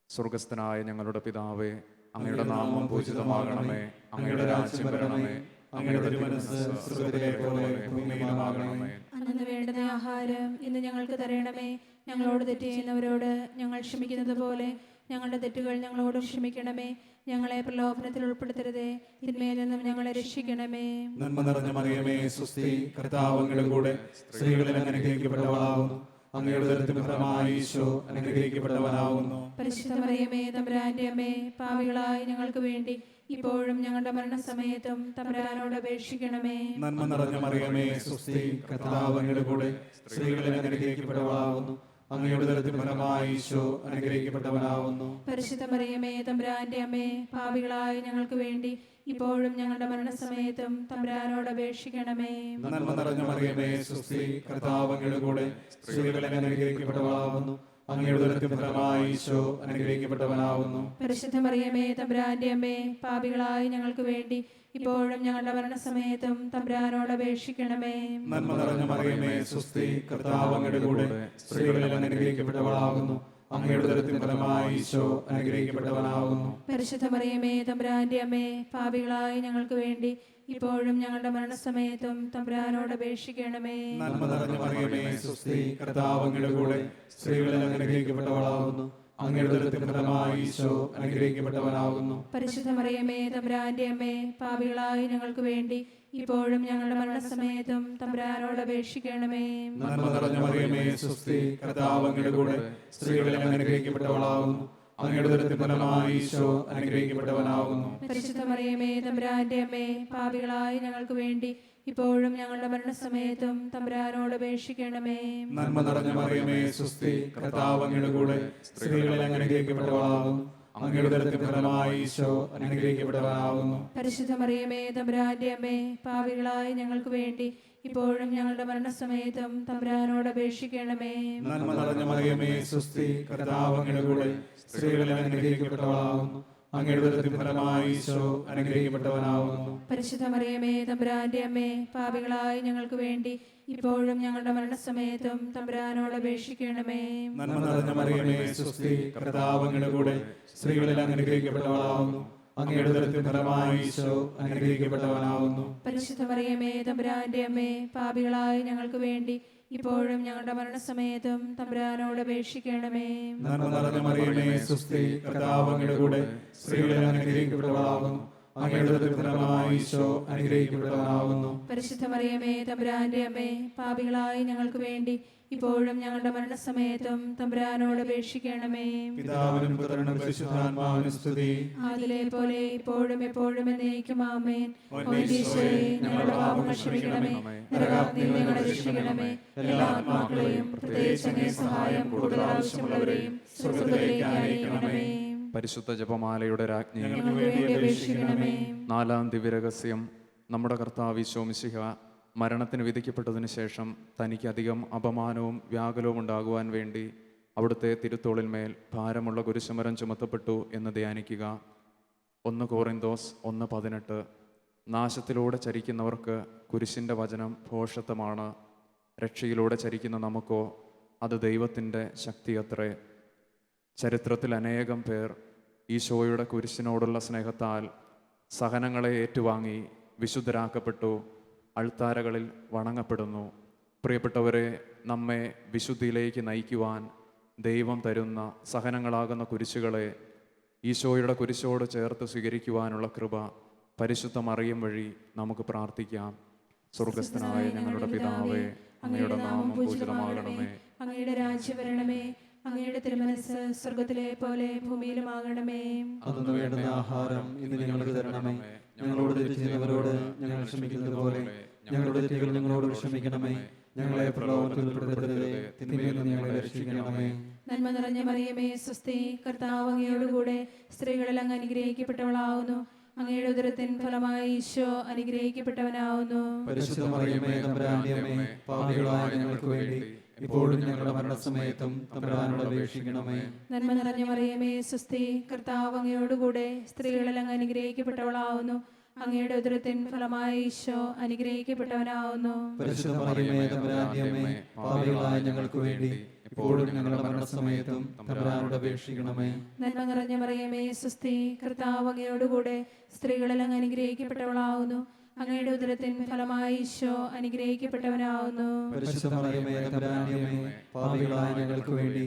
സ്വർഗസ്ഥനായ ഞങ്ങളുടെ പിതാവേ, അങ്ങയുടെ നാമം പൂജിതമാകണമേ, അങ്ങയുടെ രാജ്യം വരണമേ, അങ്ങയുടെ തിരുമനസ്സ് സ്വർഗ്ഗത്തിലെ പോലെ ഭൂമിയിലുമാകണമേ. അന്നു വേണ്ടുന്ന ആഹാരം ഇന്ന് ഞങ്ങൾക്ക് തരണമേ. ഞങ്ങളോട് തെറ്റ് ചെയ്യുന്നവരോട് ഞങ്ങൾ ക്ഷമിക്കുന്നത് പോലെ ഞങ്ങളുടെ തെറ്റുകൾ ഞങ്ങളോടും ക്ഷമിക്കണമേ. ഞങ്ങളെ പ്രലോഭനത്തിൽ ഉൾപ്പെടുത്തരുതേ, തിന്മയിൽ നിന്നും ഞങ്ങളെ രക്ഷിക്കണമേ. നന്മ നിറഞ്ഞ മറിയമേ സ്വസ്തി, കർത്താവ് അങ്ങയുടെ കൂടെ സ്ത്രീകളിൽ അങ്ങ് അനുഗ്രഹിക്കപ്പെട്ടവളാകുന്നു. അങ്ങയുടെ ഉദരത്തിൻ ഫലമായി ഈശോ അനുഗ്രഹിക്കപ്പെട്ടവനാകുന്നു. പരിശുദ്ധ മറിയമേ തമ്പുരാന്റെ അമ്മേ, പാപികളായി ഞങ്ങൾക്ക് വേണ്ടി ഇപ്പോഴും ഞങ്ങളുടെ മരണസമയത്തും തമ്പുരാനോട് അപേക്ഷിക്കണമേ. നന്മ നിറഞ്ഞ മറിയമേ സ്വസ്തി, കർത്താവ് അങ്ങയുടെ കൂടെ സ്ത്രീകളിൽ അങ്ങ് അനുഗ്രഹിക്കപ്പെട്ടവളാകുന്നു. അങ്ങയുടെ ഉദരത്തിൻ ഫലമായി ഈശോ അനുഗ്രഹിക്കപ്പെട്ടവനാകുന്നു. പരിശുദ്ധ മറിയമേ തമ്പുരാന്റെ അമ്മേ, പാപികളായി ഞങ്ങൾക്ക് വേണ്ടി ഇപ്പോഴും ഞങ്ങളുടെ മരണസമയത്തും തമ്പുരാനോട് അപേക്ഷിക്കണമേ. നന്മ നിറഞ്ഞ മറിയമേ സ്വസ്തി, കർത്താവ് അങ്ങയുടെ കൂടെ സ്ത്രീകളിൽ അങ്ങ് അനുഗ്രഹിക്കപ്പെട്ടവളാകുന്നു. അങ്ങയുടെ ഉദരത്തിൻ ഫലമായി ഈശോ അനുഗ്രഹിക്കപ്പെട്ടവനാകുന്നു. പരിശുദ്ധ മറിയമേ തമ്പുരാന്റെ അമ്മേ, പാപികളായി ഞങ്ങൾക്ക് വേണ്ടി ഇപ്പോഴും ഞങ്ങളുടെ മരണസമയത്തും തമ്പുരാനോട് അപേക്ഷിക്കണമേ. നന്മ നിറഞ്ഞ മറിയമേ സ്വസ്തി, കർത്താവ് അങ്ങയുടെ കൂടെ സ്ത്രീകളിൽ അങ്ങ് അനുഗ്രഹിക്കപ്പെട്ടവളാകുന്നു. അങ്ങയുടെ ഉദരത്തിൻ ഫലമായി ഈശോ അനുഗ്രഹിക്കപ്പെട്ടവനാകുന്നു. പരിശുദ്ധ മറിയമേ തമ്പുരാന്റെ അമ്മേ, പാപികളായി ഞങ്ങൾക്ക് വേണ്ടി ഇപ്പോഴും ഞങ്ങളുടെ മരണസമയത്തും തമ്പുരാനോട് അപേക്ഷിക്കണമേ. നന്മ നിറഞ്ഞ മറിയമേ സ്വസ്തി, കർത്താവ് അങ്ങയുടെ കൂടെ സ്ത്രീകളിൽ അങ്ങ് അനുഗ്രഹിക്കപ്പെട്ടവളാകുന്നു. അങ്ങയുടെ ഉദരത്തിൻ ഫലമായി ഈശോ അനുഗ്രഹിക്കപ്പെട്ടവനാകുന്നു. പരിശുദ്ധ മറിയമേ തമ്പുരാന്റെ അമ്മേ, പാപികളായി ഞങ്ങൾക്ക് വേണ്ടി ഇപ്പോഴും ഞങ്ങളുടെ മരണസമയത്തും തമ്പുരാനോട് അപേക്ഷിക്കണമേ. നന്മ നിറഞ്ഞ മറിയമേ സ്വസ്തി, കർത്താവ് അങ്ങയുടെ കൂടെ സ്ത്രീകളിൽ അങ്ങ് അനുഗ്രഹിക്കപ്പെട്ടവളാകുന്നു. അങ്ങയുടെ ഉദരത്തിൻ ഫലമായി ഈശോ അനുഗ്രഹിക്കപ്പെട്ടവനാകുന്നു. പരിശുദ്ധ മറിയമേ തമ്പുരാന്റെ അമ്മേ, പാപികളായ ഞങ്ങൾക്ക് വേണ്ടി ഇപ്പോഴും ഞങ്ങളുടെ മരണസമയത്തും തമ്പുരാനോട് അപേക്ഷിക്കണമേ. നന്മ നിറഞ്ഞ മറിയമേ സ്വസ്തി, കർത്താവ് അങ്ങയുടെ കൂടെ സ്ത്രീകളിൽ അങ്ങ് അനുഗ്രഹിക്കപ്പെട്ടവളാകുന്നു. അങ്ങയുടെ ഉദരത്തിൻ ഫലമായി ഈശോ അനുഗ്രഹിക്കപ്പെട്ടവനാകുന്നു. പരിശുദ്ധ മറിയമേ തമ്പുരാന്റെ അമ്മേ, പാപികളായ ഞങ്ങൾക്ക് വേണ്ടി ഇപ്പോഴും ഞങ്ങളുടെ മരണസമയത്തും തമ്പുരാനോട് അപേക്ഷിക്കണമേ. നന്മ നിറഞ്ഞ മറിയമേ സ്വസ്തി, കർത്താവ് അങ്ങയുടെ കൂടെ സ്ത്രീകളിൽ അങ്ങ് അനുഗ്രഹിക്കപ്പെട്ടവളാകുന്നു. അങ്ങയുടെ ഉദരത്തിൻ ഫലമായി ഈശോ അനുഗ്രഹിക്കപ്പെട്ടവനാകുന്നു. പരിശുദ്ധ മറിയമേ തമ്പുരാന്റെ അമ്മേ, പാപികളായ ഞങ്ങൾക്ക് വേണ്ടി ഇപ്പോഴും ഞങ്ങളുടെ മരണസമയത്തും തമ്പുരാനോട് അപേക്ഷിക്കണമേ. നന്മ നിറഞ്ഞ മറിയമേ സ്വസ്തി, കർത്താവ് അങ്ങയുടെ കൂടെ സ്ത്രീകളിൽ അങ്ങ് അനുഗ്രഹിക്കപ്പെട്ടവളാകുന്നു. അങ്ങയുടെ ഉദരത്തിൻ ഫലമായി ഈശോ അനുഗ്രഹിക്കപ്പെട്ടവനാകുന്നു. പരിശുദ്ധ മറിയമേ തമ്പുരാന്റെ അമ്മേ, പാപികളായ ഞങ്ങൾക്ക് വേണ്ടി ഇപ്പോഴും ഞങ്ങളുടെ മരണസമയത്തും തമ്പുരാനോട് അപേക്ഷിക്കണമേ. നന്മ നിറഞ്ഞ മറിയമേ സ്വസ്തി, കർത്താവ് അങ്ങയുടെ കൂടെ സ്ത്രീകളിൽ അങ്ങ് അനുഗ്രഹിക്കപ്പെട്ടവളാകുന്നു. അങ്ങയുടെ ഉദരത്തിൻ ഫലമായി ഈശോ അനുഗ്രഹിക്കപ്പെട്ടവനാകുന്നു. പരിശുദ്ധ മറിയമേ തമ്പുരാന്റെ അമ്മേ, പാപികളായ ഞങ്ങൾക്ക് വേണ്ടി ഇപ്പോഴും ഞങ്ങളുടെ മരണസമയത്തും തമ്പുരാനോട് അപേക്ഷിക്കണമേ. പിതാവിനും പുത്രനും പരിശുദ്ധാത്മാവിനും സ്തുതി. അതിലെ പോലെ ഇപ്പോഴും എപ്പോഴും എന്നേക്കും ആമേൻ. ഓ ഈശോയേ, ഞങ്ങളുടെ പാപങ്ങൾ ക്ഷമിക്കണമേ, നരകാഗ്നിയിൽ ഞങ്ങളെ രക്ഷിക്കണമേ. എല്ലാ ആത്മാക്കളെയും പ്രത്യേകിച്ച് അങ്ങേ സഹായം കൂടുതൽ ആവശ്യമുള്ളവരെയും സ്വർഗ്ഗത്തിലേക്ക് അയക്കണമേ. പരിശുദ്ധ ജപമാലയുടെ രാജ്ഞി, ഞങ്ങൾക്ക് വേണ്ടി അപേക്ഷിക്കണമേ. നാലാം ദിവ്യരഹസ്യം. നമ്മുടെ കർത്താവ് ഈശോ മിശിഹ മരണത്തിന് വിധിക്കപ്പെട്ടതിന് ശേഷം തനിക്ക് അധികം അപമാനവും വ്യാകുലവും ഉണ്ടാകുവാൻ വേണ്ടി അവിടുത്തെ തിരുത്തോളിന്മേൽ ഭാരമുള്ള കുരിശുമരം ചുമത്തപ്പെട്ടു എന്ന് ധ്യാനിക്കുക. 1 Korinthos 1:18. നാശത്തിലൂടെ ചരിക്കുന്നവർക്ക് കുരിശിൻ്റെ വചനം ഭോഷത്വമാണ്. രക്ഷയിലൂടെ ചരിക്കുന്ന നമുക്കോ അത് ദൈവത്തിൻ്റെ ശക്തിയത്രേ. ചരിത്രത്തിൽ അനേകം പേർ ഈശോയുടെ കുരിശിനോടുള്ള സ്നേഹത്താൽ സഹനങ്ങളെ ഏറ്റുവാങ്ങി വിശുദ്ധരാക്കപ്പെട്ടു, അൾത്താരകളിൽ വണങ്ങപ്പെടുന്നു. പ്രിയപ്പെട്ടവരെ, നമ്മെ വിശുദ്ധിയിലേക്ക് നയിക്കുവാൻ ദൈവം തരുന്ന സഹനങ്ങളാകുന്ന കുരിശുകളെ ഈശോയുടെ കുരിശോട് ചേർത്ത് സ്വീകരിക്കുവാനുള്ള കൃപ പരിശുദ്ധ മറിയം വഴി നമുക്ക് പ്രാർത്ഥിക്കാം. സ്വർഗസ്ഥനായ ഞങ്ങളുടെ പിതാവേ, അങ്ങയുടെ നാമം പൂജിതമാകണമേ. അങ്ങയുടെ രാജ്യം വരണമേ. അങ്ങയുടെ തിരുമനസ്സ് സ്വർഗത്തിലെ പോലെ ഭൂമിയിലുമാകണമേ. അന്നു വേണ്ടുന്ന ആഹാരം ഇന്ന് ഞങ്ങൾക്ക് തരണമേ. ഞങ്ങളോട് തെറ്റ് ചെയ്യുന്നവരോട് ഞങ്ങൾ ക്ഷമിക്കുന്നത് പോലെ ഞങ്ങളുടെ തെറ്റുകൾ ഞങ്ങളോട് ക്ഷമിക്കണമേ. ഞങ്ങളെ പ്രലോഭനത്തിൽ ഉൾപ്പെടുത്തരുതേ, തിന്മയിൽ നിന്ന് ഞങ്ങളെ രക്ഷിക്കണമേ. നന്മ നിറഞ്ഞ മറിയമേ സ്വസ്തി, കർത്താവ് അങ്ങയോടുകൂടെ സ്ത്രീകളിൽ അങ്ങ് അനുഗ്രഹിക്കപ്പെട്ടവളാവുന്നു. അങ്ങയുടെ ഉദരത്തിൻ ഫലമായി ഈശോ അനുഗ്രഹിക്കപ്പെട്ടവനാവുന്നു. പരിശുദ്ധ മറിയമേ തമ്പുരാന്റെ അമ്മേ, പാപികളായ ഞങ്ങൾക്ക് വേണ്ടി ഇപ്പോഴും ഞങ്ങളുടെ മരണസമയത്തും തമ്പുരാനോട് അപേക്ഷിക്കണമേ. നന്മ നിറഞ്ഞ മറിയമേ സ്വസ്തി, കർത്താവ് അങ്ങയോടുകൂടെ സ്ത്രീകളിൽ അങ്ങ് അനുഗ്രഹിക്കപ്പെട്ടവളാവുന്നു. അങ്ങയുടെ ഉദരത്തിൻ ഫലമായി ഈശോ അനുഗ്രഹിക്കപ്പെട്ടവനാവുന്നു. പരിശുദ്ധ മറിയമേ തമ്പുരാന്റെ അമ്മേ, പാപികളായ ഞങ്ങൾക്ക് വേണ്ടി ഇപ്പോഴും ഞങ്ങളുടെ മരണസമയത്തും തമ്പുരാനോട് അപേക്ഷിക്കണമേ. നന്മ നിറഞ്ഞ മറിയമേ സ്വസ്തി, കർത്താവ് അങ്ങയോടുകൂടെ സ്ത്രീകളിൽ അങ്ങ് അനുഗ്രഹിക്കപ്പെട്ടവളാവുന്നു. അങ്ങയുടെ ഉദരത്തിൻ ഫലമായി ഈശോ അനുഗ്രഹിക്കപ്പെട്ടവനാവുന്നു. പരിശുദ്ധ മറിയമേ തമ്പുരാന്റെ അമ്മേ, പാപികളായ ഞങ്ങൾക്ക് വേണ്ടി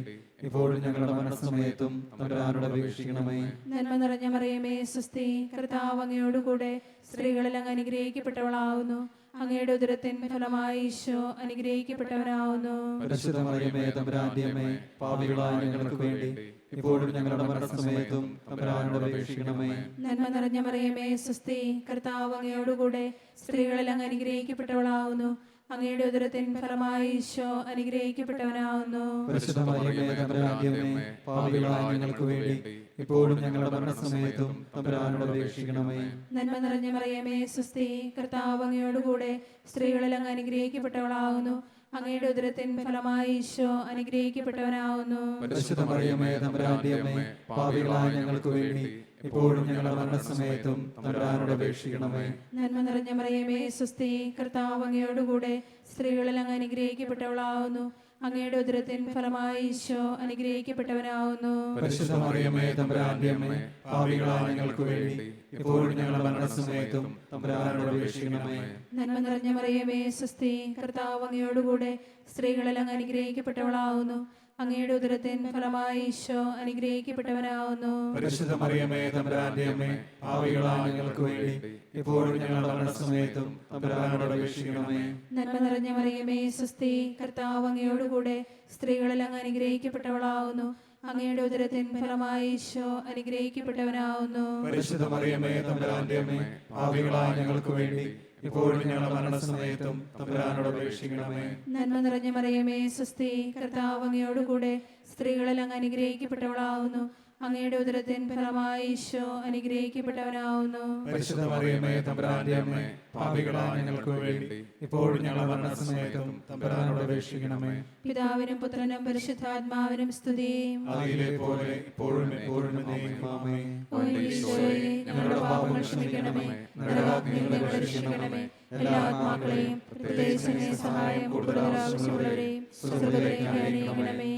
ഇപ്പോഴും ഞങ്ങളുടെ മരണസമയത്തും തമ്പുരാനോട് അപേക്ഷിക്കണമേ. നന്മ നിറഞ്ഞ മറിയമേ സ്വസ്തി, കർത്താവ് അങ്ങയോടുകൂടെ സ്ത്രീകളിൽ അങ്ങ് അനുഗ്രഹിക്കപ്പെട്ടവളാവുന്നു. അങ്ങയുടെ ഉദരത്തിൻ ഫലമായി ഈശോ അനുഗ്രഹിക്കപ്പെട്ടവനാവുന്നു. പരിശുദ്ധ മറിയമേ തമ്പുരാന്റെ അമ്മേ, പാപികളായ ഞങ്ങൾക്ക് വേണ്ടി ഇപ്പോഴും ഞങ്ങളുടെ മരണസമയത്തും തമ്പുരാനോട് അപേക്ഷിക്കണമേ. നന്മ നിറഞ്ഞ മറിയമേ സ്വസ്തി, കർത്താവ് അങ്ങയോടുകൂടെ സ്ത്രീകളിൽ അങ്ങ് അനുഗ്രഹിക്കപ്പെട്ടവളാവുന്നു. അങ്ങയുടെ ഉദരത്തിൻ ഫലമായി ഈശോ അനുഗ്രഹിക്കപ്പെട്ടവനാവുന്നു. പരിശുദ്ധ മറിയമേ തമ്പുരാന്റെ അമ്മേ, പാപികളായ ഞങ്ങൾക്ക് വേണ്ടി ഇപ്പോഴും ഞങ്ങളുടെ മരണസമയത്തും തമ്പുരാനോട് അപേക്ഷിക്കണമേ. നന്മ നിറഞ്ഞ മറിയമേ സ്വസ്തി, കർത്താവ് അങ്ങയോടുകൂടെ സ്ത്രീകളിൽ അങ്ങ് അനുഗ്രഹിക്കപ്പെട്ടവളാവുന്നു. അങ്ങയുടെ ഉദരത്തിൻ ഫലമായി ഈശോ അനുഗ്രഹിക്കപ്പെട്ടവനാവുന്നു. പരിശുദ്ധ മറിയമേ തമ്പുരാന്റെ അമ്മേ, പാപികളായ ഞങ്ങൾക്ക് വേണ്ടി ഇപ്പോഴും ഞങ്ങളുടെ മരണസമയത്തും തമ്പുരാനോട് അപേക്ഷിക്കണമേ. നന്മ നിറഞ്ഞ മറിയമേ സ്വസ്തി, കർത്താവ് അങ്ങയോടുകൂടെ സ്ത്രീകളിൽ അങ്ങ് അനുഗ്രഹിക്കപ്പെട്ടവളാവുന്നു. അങ്ങയുടെ ഉദരത്തിൻ ഫലമായി ഈശോ അനുഗ്രഹിക്കപ്പെട്ടവനാവുന്നു. പരിശുദ്ധ മറിയമേ തമ്പുരാന്റെ അമ്മേ, പാപികളായ ഞങ്ങൾക്ക് വേണ്ടി ഇപ്പോഴും ഞങ്ങളുടെ മരണസമയത്തും തമ്പുരാനോട് അപേക്ഷിക്കണമേ. നന്മ നിറഞ്ഞ മറിയമേ സ്വസ്തി, കർത്താവ് അങ്ങയോടുകൂടെ സ്ത്രീകളിൽ അങ്ങ് അനുഗ്രഹിക്കപ്പെട്ടവളാവുന്നു. അങ്ങയുടെ ഉദരത്തിൻ ഫലമായി ഈശോ അനുഗ്രഹിക്കപ്പെട്ടവനാവുന്നു. പരിശുദ്ധ മറിയമേ തമ്പുരാന്റെ അമ്മേ, പാപികളായ ഞങ്ങൾക്ക് വേണ്ടി ഇപ്പോഴും ഞങ്ങളുടെ മരണസമയത്തും തമ്പുരാനോട് അപേക്ഷിക്കണമേ. നന്മ നിറഞ്ഞ മറിയമേ സ്വസ്തി, കർത്താവ് അങ്ങയോടുകൂടെ സ്ത്രീകളിൽ അങ്ങ് അനുഗ്രഹിക്കപ്പെട്ടവളാവുന്നു. അങ്ങയുടെ ഉദരത്തിൻ ഫലമായി ഈശോ അനുഗ്രഹിക്കപ്പെട്ടവനാവുന്നു. പരിശുദ്ധ മറിയമേ തമ്പുരാന്റെ അമ്മേ, പാപികളായ ഞങ്ങൾക്ക് വേണ്ടി ഇപ്പോഴും ഞങ്ങളുടെ മരണസമയത്തും തമ്പുരാനോട് അപേക്ഷിക്കണമേ. നന്മ നിറഞ്ഞ മറിയമേ സ്വസ്തി, കർത്താവ് അങ്ങയോടുകൂടെ സ്ത്രീകളിൽ അങ്ങ് അനുഗ്രഹിക്കപ്പെട്ടവളാവുന്നു. അങ്ങയുടെ ഉദരത്തിൻ ഫലമായി ഈശോ അനുഗ്രഹിക്കപ്പെട്ടവനാവുന്നു. പരിശുദ്ധ മറിയമേ തമ്പുരാന്റെ അമ്മേ, പാപികളായ ഞങ്ങൾക്ക് വേണ്ടി ഇപ്പോഴും ഞങ്ങളുടെ മരണസമയത്തും തമ്പുരാനോട് അപേക്ഷിക്കണമേ. പിതാവിനും പുത്രനും പരിശുദ്ധാത്മാവിനും സ്തുതി. അതിലെ പോലെ ഇപ്പോഴും എപ്പോഴും എന്നേക്കും ആമേൻ. ഓ ഈശോയെ, ഞങ്ങളുടെ പാപങ്ങൾ ക്ഷമിക്കണമേ, നരകാഗ്നിയിൽ നിന്ന് രക്ഷിക്കണമേ. എല്ലാ ആത്മാക്കളെയും പ്രത്യേകിച്ച് അങ്ങേ സഹായം കൂടുതൽ ആവശ്യമുള്ളവരെയും സ്വർഗ്ഗത്തിലേക്ക് അയക്കണമേ.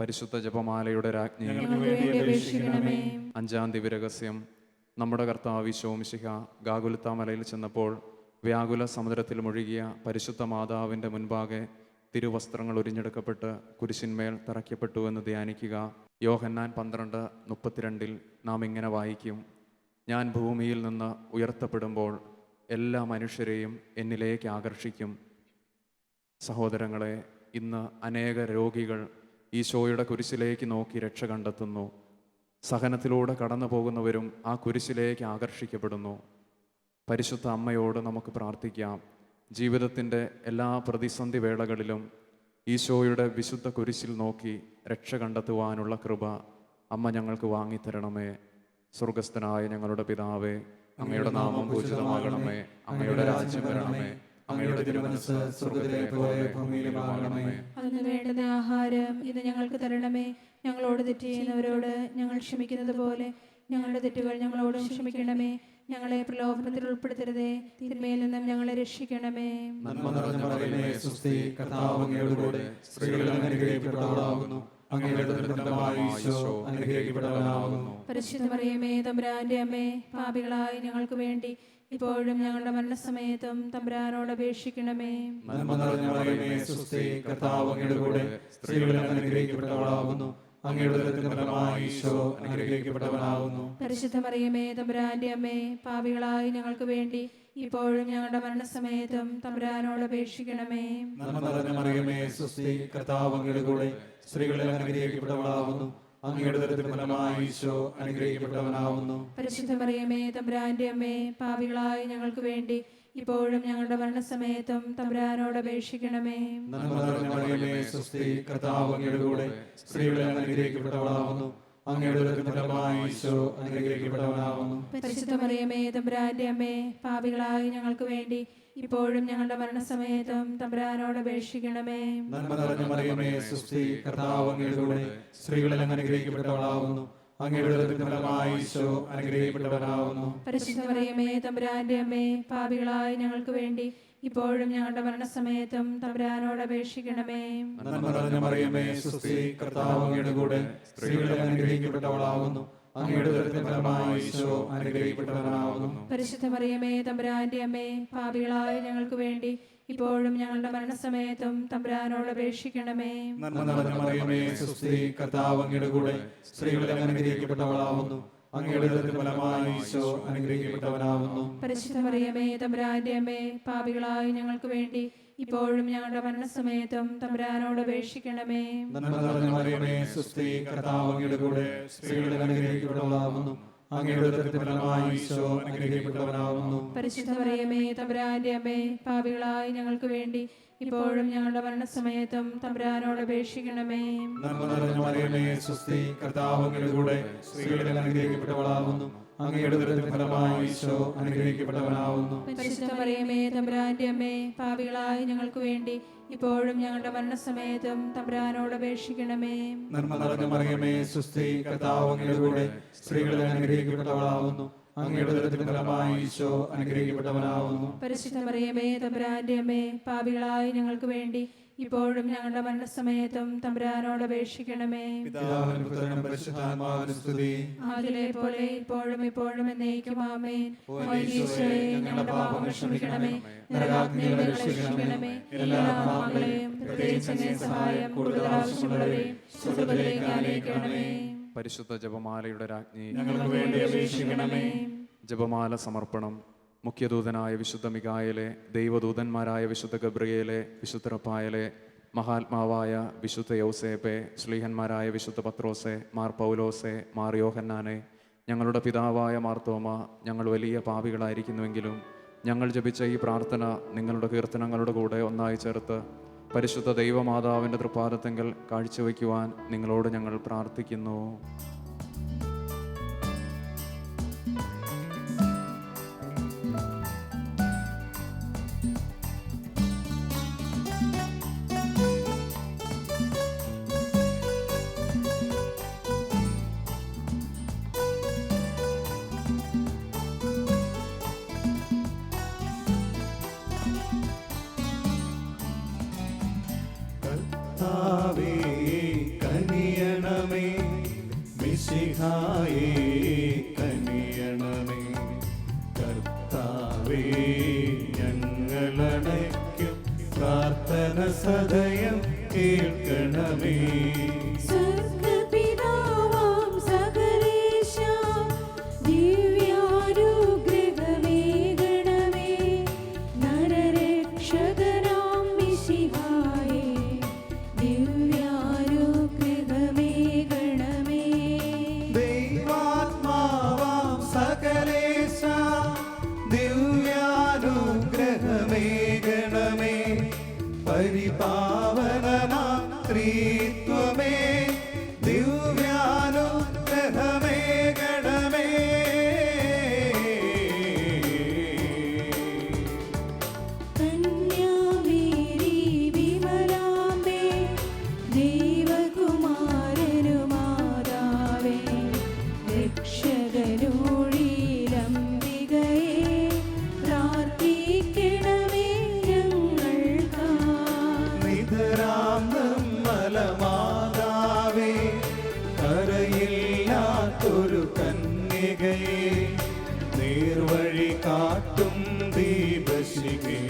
പരിശുദ്ധ ജപമാലയുടെ രാജ്ഞി, ഞങ്ങൾക്ക് വേണ്ടി അപേക്ഷിക്കണമേ. അഞ്ചാം ദിവ്യരഹസ്യം. നമ്മുടെ കർത്താവ് ഈശോ മിശിഹ ഗാഗുൽത്താ മലയിൽ ചെന്നപ്പോൾ വ്യാകുല സമുദ്രത്തിൽ മുഴുകിയ പരിശുദ്ധ മാതാവിൻ്റെ മുൻപാകെ തിരുവസ്ത്രങ്ങൾ ഉരിഞ്ഞെടുക്കപ്പെട്ട് കുരിശിന്മേൽ തറയ്ക്കപ്പെട്ടു എന്ന് ധ്യാനിക്കുക. യോഹന്നാൻ 12:32 നാം ഇങ്ങനെ വായിക്കും: ഞാൻ ഭൂമിയിൽ നിന്ന് ഉയർത്തപ്പെടുമ്പോൾ എല്ലാ മനുഷ്യരെയും എന്നിലേക്ക് ആകർഷിക്കും. സഹോദരങ്ങളെ, ഇന്ന് അനേക രോഗികൾ ഈശോയുടെ കുരിശിലേക്ക് നോക്കി രക്ഷ കണ്ടെത്തുന്നു. സഹനത്തിലൂടെ കടന്നു പോകുന്നവരും ആ കുരിശിലേക്ക് ആകർഷിക്കപ്പെടുന്നു. പരിശുദ്ധ അമ്മയോട് നമുക്ക് പ്രാർത്ഥിക്കാം. ജീവിതത്തിൻ്റെ എല്ലാ പ്രതിസന്ധി വേളകളിലും ഈശോയുടെ വിശുദ്ധ കുരിശിൽ നോക്കി രക്ഷ കണ്ടെത്തുവാനുള്ള കൃപ അമ്മ ഞങ്ങൾക്ക് വാങ്ങിത്തരണമേ. സ്വർഗസ്ഥനായ ഞങ്ങളുടെ പിതാവേ, അങ്ങയുടെ നാമം പൂജിതമാകണമേ. അങ്ങയുടെ രാജ്യം വരണമേ. അങ്ങയുടെ തിരുമനസ്സ് സ്വർഗ്ഗത്തിലെ പോലെ ഭൂമിയിലുമാകണമേ. അതിന് വേണ്ടുന്ന ആഹാരം ഇത് ഞങ്ങൾക്ക് തരണമേ. ഞങ്ങളോട് തെറ്റ് ചെയ്യുന്നവരോട് ഞങ്ങൾ ക്ഷമിക്കുന്നത് പോലെ ഞങ്ങളുടെ തെറ്റുകൾ ഞങ്ങളോടും ക്ഷമിക്കണമേ. ഞങ്ങളെ പ്രലോഭനത്തിൽ ഉൾപ്പെടുത്തരുതേ, തിന്മയിൽ നിന്നും ഞങ്ങളെ രക്ഷിക്കണമേ. നന്മ നിറഞ്ഞ മറിയമേ സ്വസ്തി, കർത്താവ് അങ്ങയോടുകൂടെ സ്ത്രീകളിൽ അനുഗ്രഹിക്കപ്പെട്ടവളാകുന്നു. അങ്ങയുടെ ഉദരത്തിൻ ഫലമായി ഈശോ അനുഗ്രഹിക്കപ്പെട്ടവനാകുന്നു. പരിശുദ്ധ മറിയമേ തമ്പുരാന്റെ അമ്മേ, പാപികളായ ഞങ്ങൾക്ക് വേണ്ടി ഇപ്പോഴും ഞങ്ങളുടെ മരണസമയത്തും തമ്പുരാനോട് അപേക്ഷിക്കണമേ. നന്മ നിറഞ്ഞ മറിയമേ സ്വസ്തി, കർത്താവ് അങ്ങയോടുകൂടെ സ്ത്രീകളിൽ അനുഗ്രഹിക്കപ്പെട്ടവളാകുന്നു. അങ്ങയുടെ ഉദരത്തിൻ ഫലമായി ഈശോ അനുഗ്രഹിക്കപ്പെട്ടവനാകുന്നു. പരിശുദ്ധ മറിയമേ തമ്പുരാന്റെ അമ്മേ, പാപികളായ ഞങ്ങൾക്ക് വേണ്ടി ഇപ്പോഴും ഞങ്ങളുടെ മരണസമയത്തും തമ്പുരാനോട് അപേക്ഷിക്കണമേ. നന്മ നിറഞ്ഞ മറിയമേ സ്വസ്തി, കർത്താവ് അങ്ങയോടുകൂടെ സ്ത്രീകളിൽ അനുഗ്രഹിക്കപ്പെട്ടവളാകുന്നു. അങ്ങയുടെ ഉദരത്തിൻ ഫലമായി ഈശോ അനുഗ്രഹിക്കപ്പെട്ടവനാകുന്നു. പരിശുദ്ധ മറിയമേ തമ്പുരാന്റെ അമ്മേ, പാപികളായ ഞങ്ങൾക്ക് വേണ്ടി ഇപ്പോഴും ഞങ്ങളുടെ മരണസമയത്തും തമ്പുരാനോട് അപേക്ഷിക്കണമേ. നന്മ നിറഞ്ഞ മറിയമേ സ്വസ്തി, കർത്താവ് അങ്ങയോടുകൂടെ സ്ത്രീകളിൽ അനുഗ്രഹിക്കപ്പെട്ടവളാകുന്നു. അങ്ങയുടെ ഉദരത്തിൻ ഫലമായി ഈശോ അനുഗ്രഹിക്കപ്പെട്ടവനാകുന്നു. പരിശുദ്ധ മറിയമേ തമ്പുരാന്റെ അമ്മേ, പാപികളായ ഞങ്ങൾക്ക് വേണ്ടി ഇപ്പോഴും ഞങ്ങളുടെ മരണസമയത്തും തമ്പുരാനോട് അപേക്ഷിക്കണമേ. നന്മ നിറഞ്ഞ മറിയമേ സ്വസ്തി, കർത്താവ് അങ്ങയോടുകൂടെ സ്ത്രീകളിൽ അനുഗ്രഹിക്കപ്പെട്ടവളാകുന്നു. അങ്ങയുടെ ഉദരത്തിൻ ഫലമായി ഈശോ അനുഗ്രഹിക്കപ്പെട്ടവനാകുന്നു. പരിശുദ്ധ മറിയമേ തമ്പുരാന്റെ അമ്മേ, പാപികളായ ഞങ്ങൾക്ക് വേണ്ടി ഇപ്പോഴും ഞങ്ങളുടെ മരണസമയത്തും തമ്പുരാനോട് അപേക്ഷിക്കണമേ. നന്മ നിറഞ്ഞ മറിയമേ സ്വസ്തി, കർത്താവ് അങ്ങയോടുകൂടെ സ്ത്രീകളിൽ അനുഗ്രഹിക്കപ്പെട്ടവളാകുന്നു. അങ്ങയുടെ ഉദരത്തിൻ ഫലമായി ഈശോ അനുഗ്രഹിക്കപ്പെട്ടവനാകുന്നു. പരിശുദ്ധ മറിയമേ തമ്പുരാന്റെ അമ്മേ, പാപികളായ ഞങ്ങൾക്ക് വേണ്ടി ഇപ്പോഴും ഞങ്ങളുടെ മരണസമയത്തും തമ്പുരാനോട് അപേക്ഷിക്കണമേ. നന്മ നിറഞ്ഞ മറിയമേ സ്വസ്തി, കർത്താവ് അങ്ങയോടുകൂടെ സ്ത്രീകളിൽ അനുഗ്രഹിക്കപ്പെട്ടവളാകുന്നു. അങ്ങയുടെ ഉദരത്തിൻ ഫലമായി ഈശോ അനുഗ്രഹിക്കപ്പെട്ടവനാകുന്നു. പരിശുദ്ധ മറിയമേ തമ്പുരാന്റെ അമ്മേ, പാപികളായ ഞങ്ങൾക്ക് വേണ്ടി ഇപ്പോഴും ഞങ്ങളുടെ മരണസമയത്തും തമ്പുരാനോട് അപേക്ഷിക്കണമേ. നന്മ നിറഞ്ഞ മറിയമേ സ്വസ്തി, കർത്താവ് അങ്ങയോടുകൂടെ സ്ത്രീകളിൽ അനുഗ്രഹിക്കപ്പെട്ടവളാകുന്നു. അങ്ങയുടെ ഉദരത്തിൻ ഫലമായി ഈശോ അനുഗ്രഹിക്കപ്പെട്ടവനാകുന്നു. പരിശുദ്ധ മറിയമേ തമ്പുരാന്റെ അമ്മേ, പാപികളായ ഞങ്ങൾക്ക് വേണ്ടി ഇപ്പോഴും ഞങ്ങളുടെ മരണസമയത്തും തമ്പുരാനോട് അപേക്ഷിക്കണമേ. നന്മ നിറഞ്ഞ മറിയമേ സ്വസ്തി, കർത്താവ് അങ്ങയോടുകൂടെ സ്ത്രീകളിൽ അനുഗ്രഹിക്കപ്പെട്ടവളാകുന്നു. അങ്ങയുടെ ഉദരത്തിൻ ഫലമായി ഈശോ അനുഗ്രഹിക്കപ്പെട്ടവനാകുന്നു. പരിശുദ്ധ മറിയമേ തമ്പുരാന്റെ അമ്മേ, പാപികളായ ഞങ്ങൾക്ക് വേണ്ടി ഇപ്പോഴും ഞങ്ങളുടെ മരണസമയത്തും തമ്പുരാനോട് അപേക്ഷിക്കണമേ. നന്മ നിറഞ്ഞ മറിയമേ സ്വസ്തി, കർത്താവ് അങ്ങയോടുകൂടെ സ്ത്രീകളിൽ അനുഗ്രഹിക്കപ്പെട്ടവളാകുന്നു. അങ്ങയുടെ ഉദരത്തിൻ ഫലമായി ഈശോ അനുഗ്രഹിക്കപ്പെട്ടവനാകുന്നു. പരിശുദ്ധ മറിയമേ തമ്പുരാന്റെ അമ്മേ, പാപികളായ ഞങ്ങൾക്ക് വേണ്ടി ഇപ്പോഴും ഞങ്ങളുടെ മരണസമയത്തും തമ്പുരാനോട് അപേക്ഷിക്കണമേ. പിതാവിനും പുത്രനും പരിശുദ്ധാത്മാവിനും സ്തുതി. അതിലെ പോലെ ഇപ്പോഴും എപ്പോഴും എന്നേക്കും ആമേൻ. ഓ ഈശോയെ, ഞങ്ങളുടെ പാപങ്ങൾ ക്ഷമിക്കണമേ, നരകാഗ്നിയിൽ നിന്ന് രക്ഷിക്കണമേ. എല്ലാ ആത്മാക്കളെയും പ്രത്യേകിച്ച് അങ്ങേ സഹായം കൂടുതൽ ആവശ്യമുള്ളവരെയും സുഖത്തിലേക്ക് ആനയിക്കണമേ. പരിശുദ്ധ ജപമാലയുടെ രാജ്ഞി, ഞങ്ങൾക്ക് വേണ്ടി അപേക്ഷിക്കണമേ. ജപമാല സമർപ്പണം. മുഖ്യദൂതനായ വിശുദ്ധ മിഖായേലെ, ദൈവദൂതന്മാരായ വിശുദ്ധ ഗബ്രിയേലെ, വിശുദ്ധ റഫായേലെ, മഹാത്മാവായ വിശുദ്ധ യൗസേപ്പെ, ശ്ലീഹന്മാരായ വിശുദ്ധ പത്രോസെ, മാർ പൗലോസെ, മാർ യോഹന്നാനെ, ഞങ്ങളുടെ പിതാവായ മാർത്തോമ, ഞങ്ങൾ വലിയ പാപികളായിരിക്കുന്നുവെങ്കിലും ഞങ്ങൾ ജപിച്ച ഈ പ്രാർത്ഥന നിങ്ങളുടെ കീർത്തനങ്ങളുടെ കൂടെ ഒന്നായി ചേർത്ത് പരിശുദ്ധ ദൈവമാതാവിൻ്റെ തൃപ്പാദത്തെങ്കിൽ കാഴ്ചവെക്കുവാൻ നിങ്ങളോട് ഞങ്ങൾ പ്രാർത്ഥിക്കുന്നു. കർത്താവേ കനിയണമേ, മിശിഹായേ കനിയണമേ. കർത്താവേ ഞങ്ങളണയ്ക്കും പ്രാർത്ഥന സദയം കേൾക്കണമേ. സ്വർഗ്ഗപിതാവാം സകലേശാ, ദിവ്യാനുഗ്രഹമേകണമേ. നരരക്ഷകനാം മിശിഹായേ, ദിവ്യാനുഗ്രഹമേകണമേ. ദൈവാത്മാവാം സകലേശ, ദിവ്യാനുഗ്രഹമേകണമേ. പരിപാവനനാം ത്രിത്വമേ, ദിവ്യാനുഗ്രഹമേകണമേ. കന്യാമേരി വിമലാംബേ, ദേവകുമാരനുമാതാവേ, രക്ഷകനൂഴിലംബികയേ, പ്രാർത്ഥിക്കണമേ ഞങ്ങൾക്കായി. നിധരാം നിർമ്മലമാതാവേ, കരയില്ലാത്തൊരു കന്യകയെ, നേർവഴി കാട്ടും ദീപശിഖേ,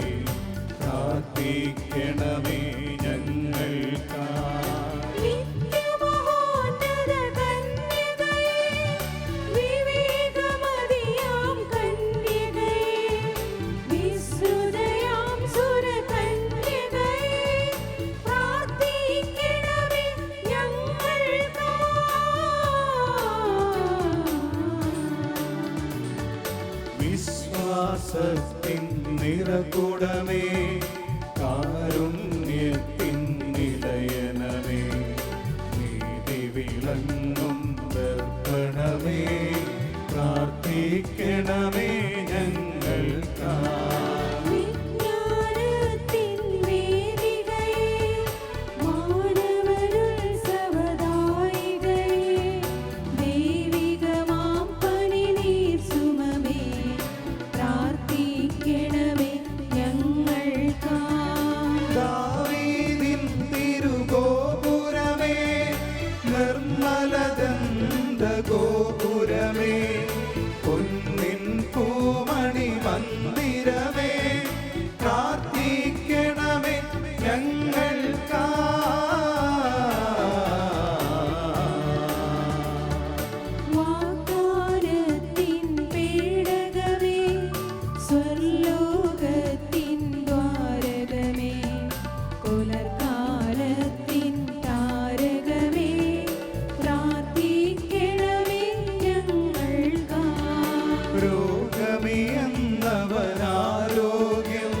പ്രാർത്ഥിക്കണമേ ഞങ്ങൾക്കായി. നിത്യമഹോന്നത കന്യകയേ, വിവേകമതിയാം കന്യകയേ, വിശ്രുതയാം സുരകന്യകയേ, പ്രാർത്ഥിക്കണമേ ഞങ്ങൾക്കായി. വിശ്വാസത്തിൻ നിറകുടമേ, കാരുണ്യത്തിൻ നിലയനമേ, നീതി വിളങ്ങും ദർപ്പണമേ, പ്രാർത്ഥിക്കണമേ ഞങ്ങൾക്കായി. വിജ്ഞാനത്തിൻ വേദികയേ, മാനവരുത്സവദായികയേ, ദൈവികമാം പനിനീർ സുമമേ, പ്രാർത്ഥിക്കണമേ ഞങ്ങൾക്കായി. ദാവീദിൻ തിരുഗോപുരമേ, നിർമ്മലദന്ത ഗോപുരമേ, പൊന്നിൻ പൂമണി മന്ദിരമേ, പ്രാർത്ഥിക്കണമേ ഞങ്ങൾക്കായി. വാഗ്ദാനത്തിൻ പേടകമേ, സ്വർലോകത്തിൻ ദ്വാരകമേ, പുലർക്കാലത്തിൻ താരകമേ, പ്രാർത്ഥിക്കണമേ ഞങ്ങൾക്കായി. രോഗമിയെന്നവനാരോഗ്യം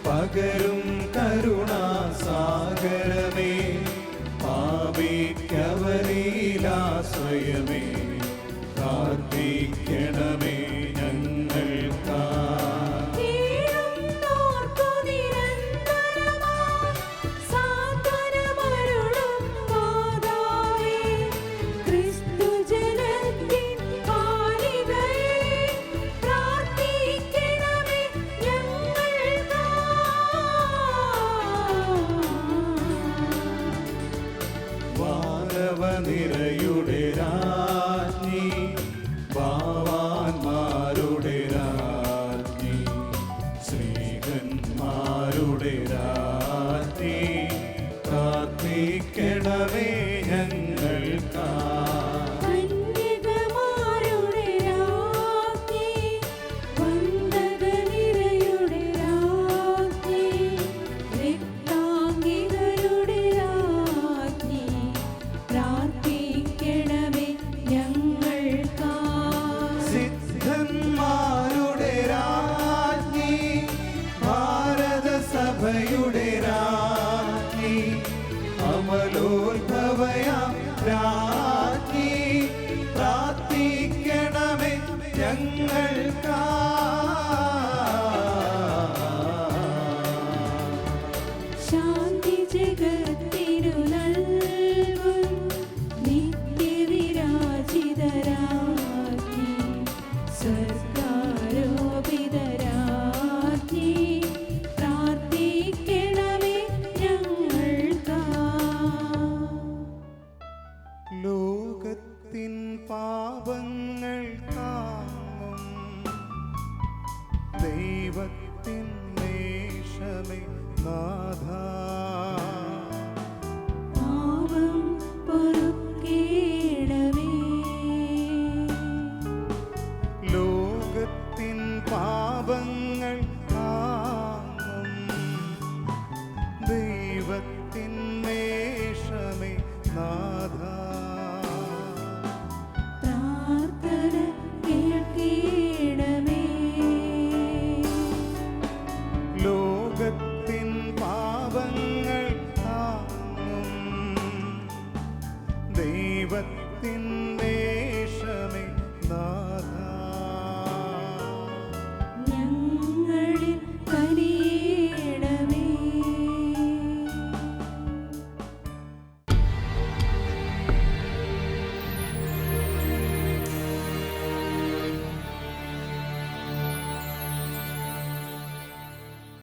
പകരും കരുണാസാഗരമേ, പാപിക്കവരിലാശ്രയമേ, പ്രാർത്ഥിക്കണമേ ഞങ്ങൾക്കായി. കേഴുന്നോർക്കു നിരന്തരമായി സാന്ത്വനമരുളും മാതാവേ, ക്രിസ്തുജനത്തിൻ പാലികയേ, പ്രാർത്ഥിക്കണമേ ഞങ്ങൾക്കായി. പാപങ്ങൾ താങ്ങും ദൈവത്തിൻ നേശമേ നാഥ. പാപം പൊറുക്കേണമേ. ലോകത്തിൻ പാപങ്ങൾ താങ്ങും ദൈവത്തിൻ നേശമേ നാഥ.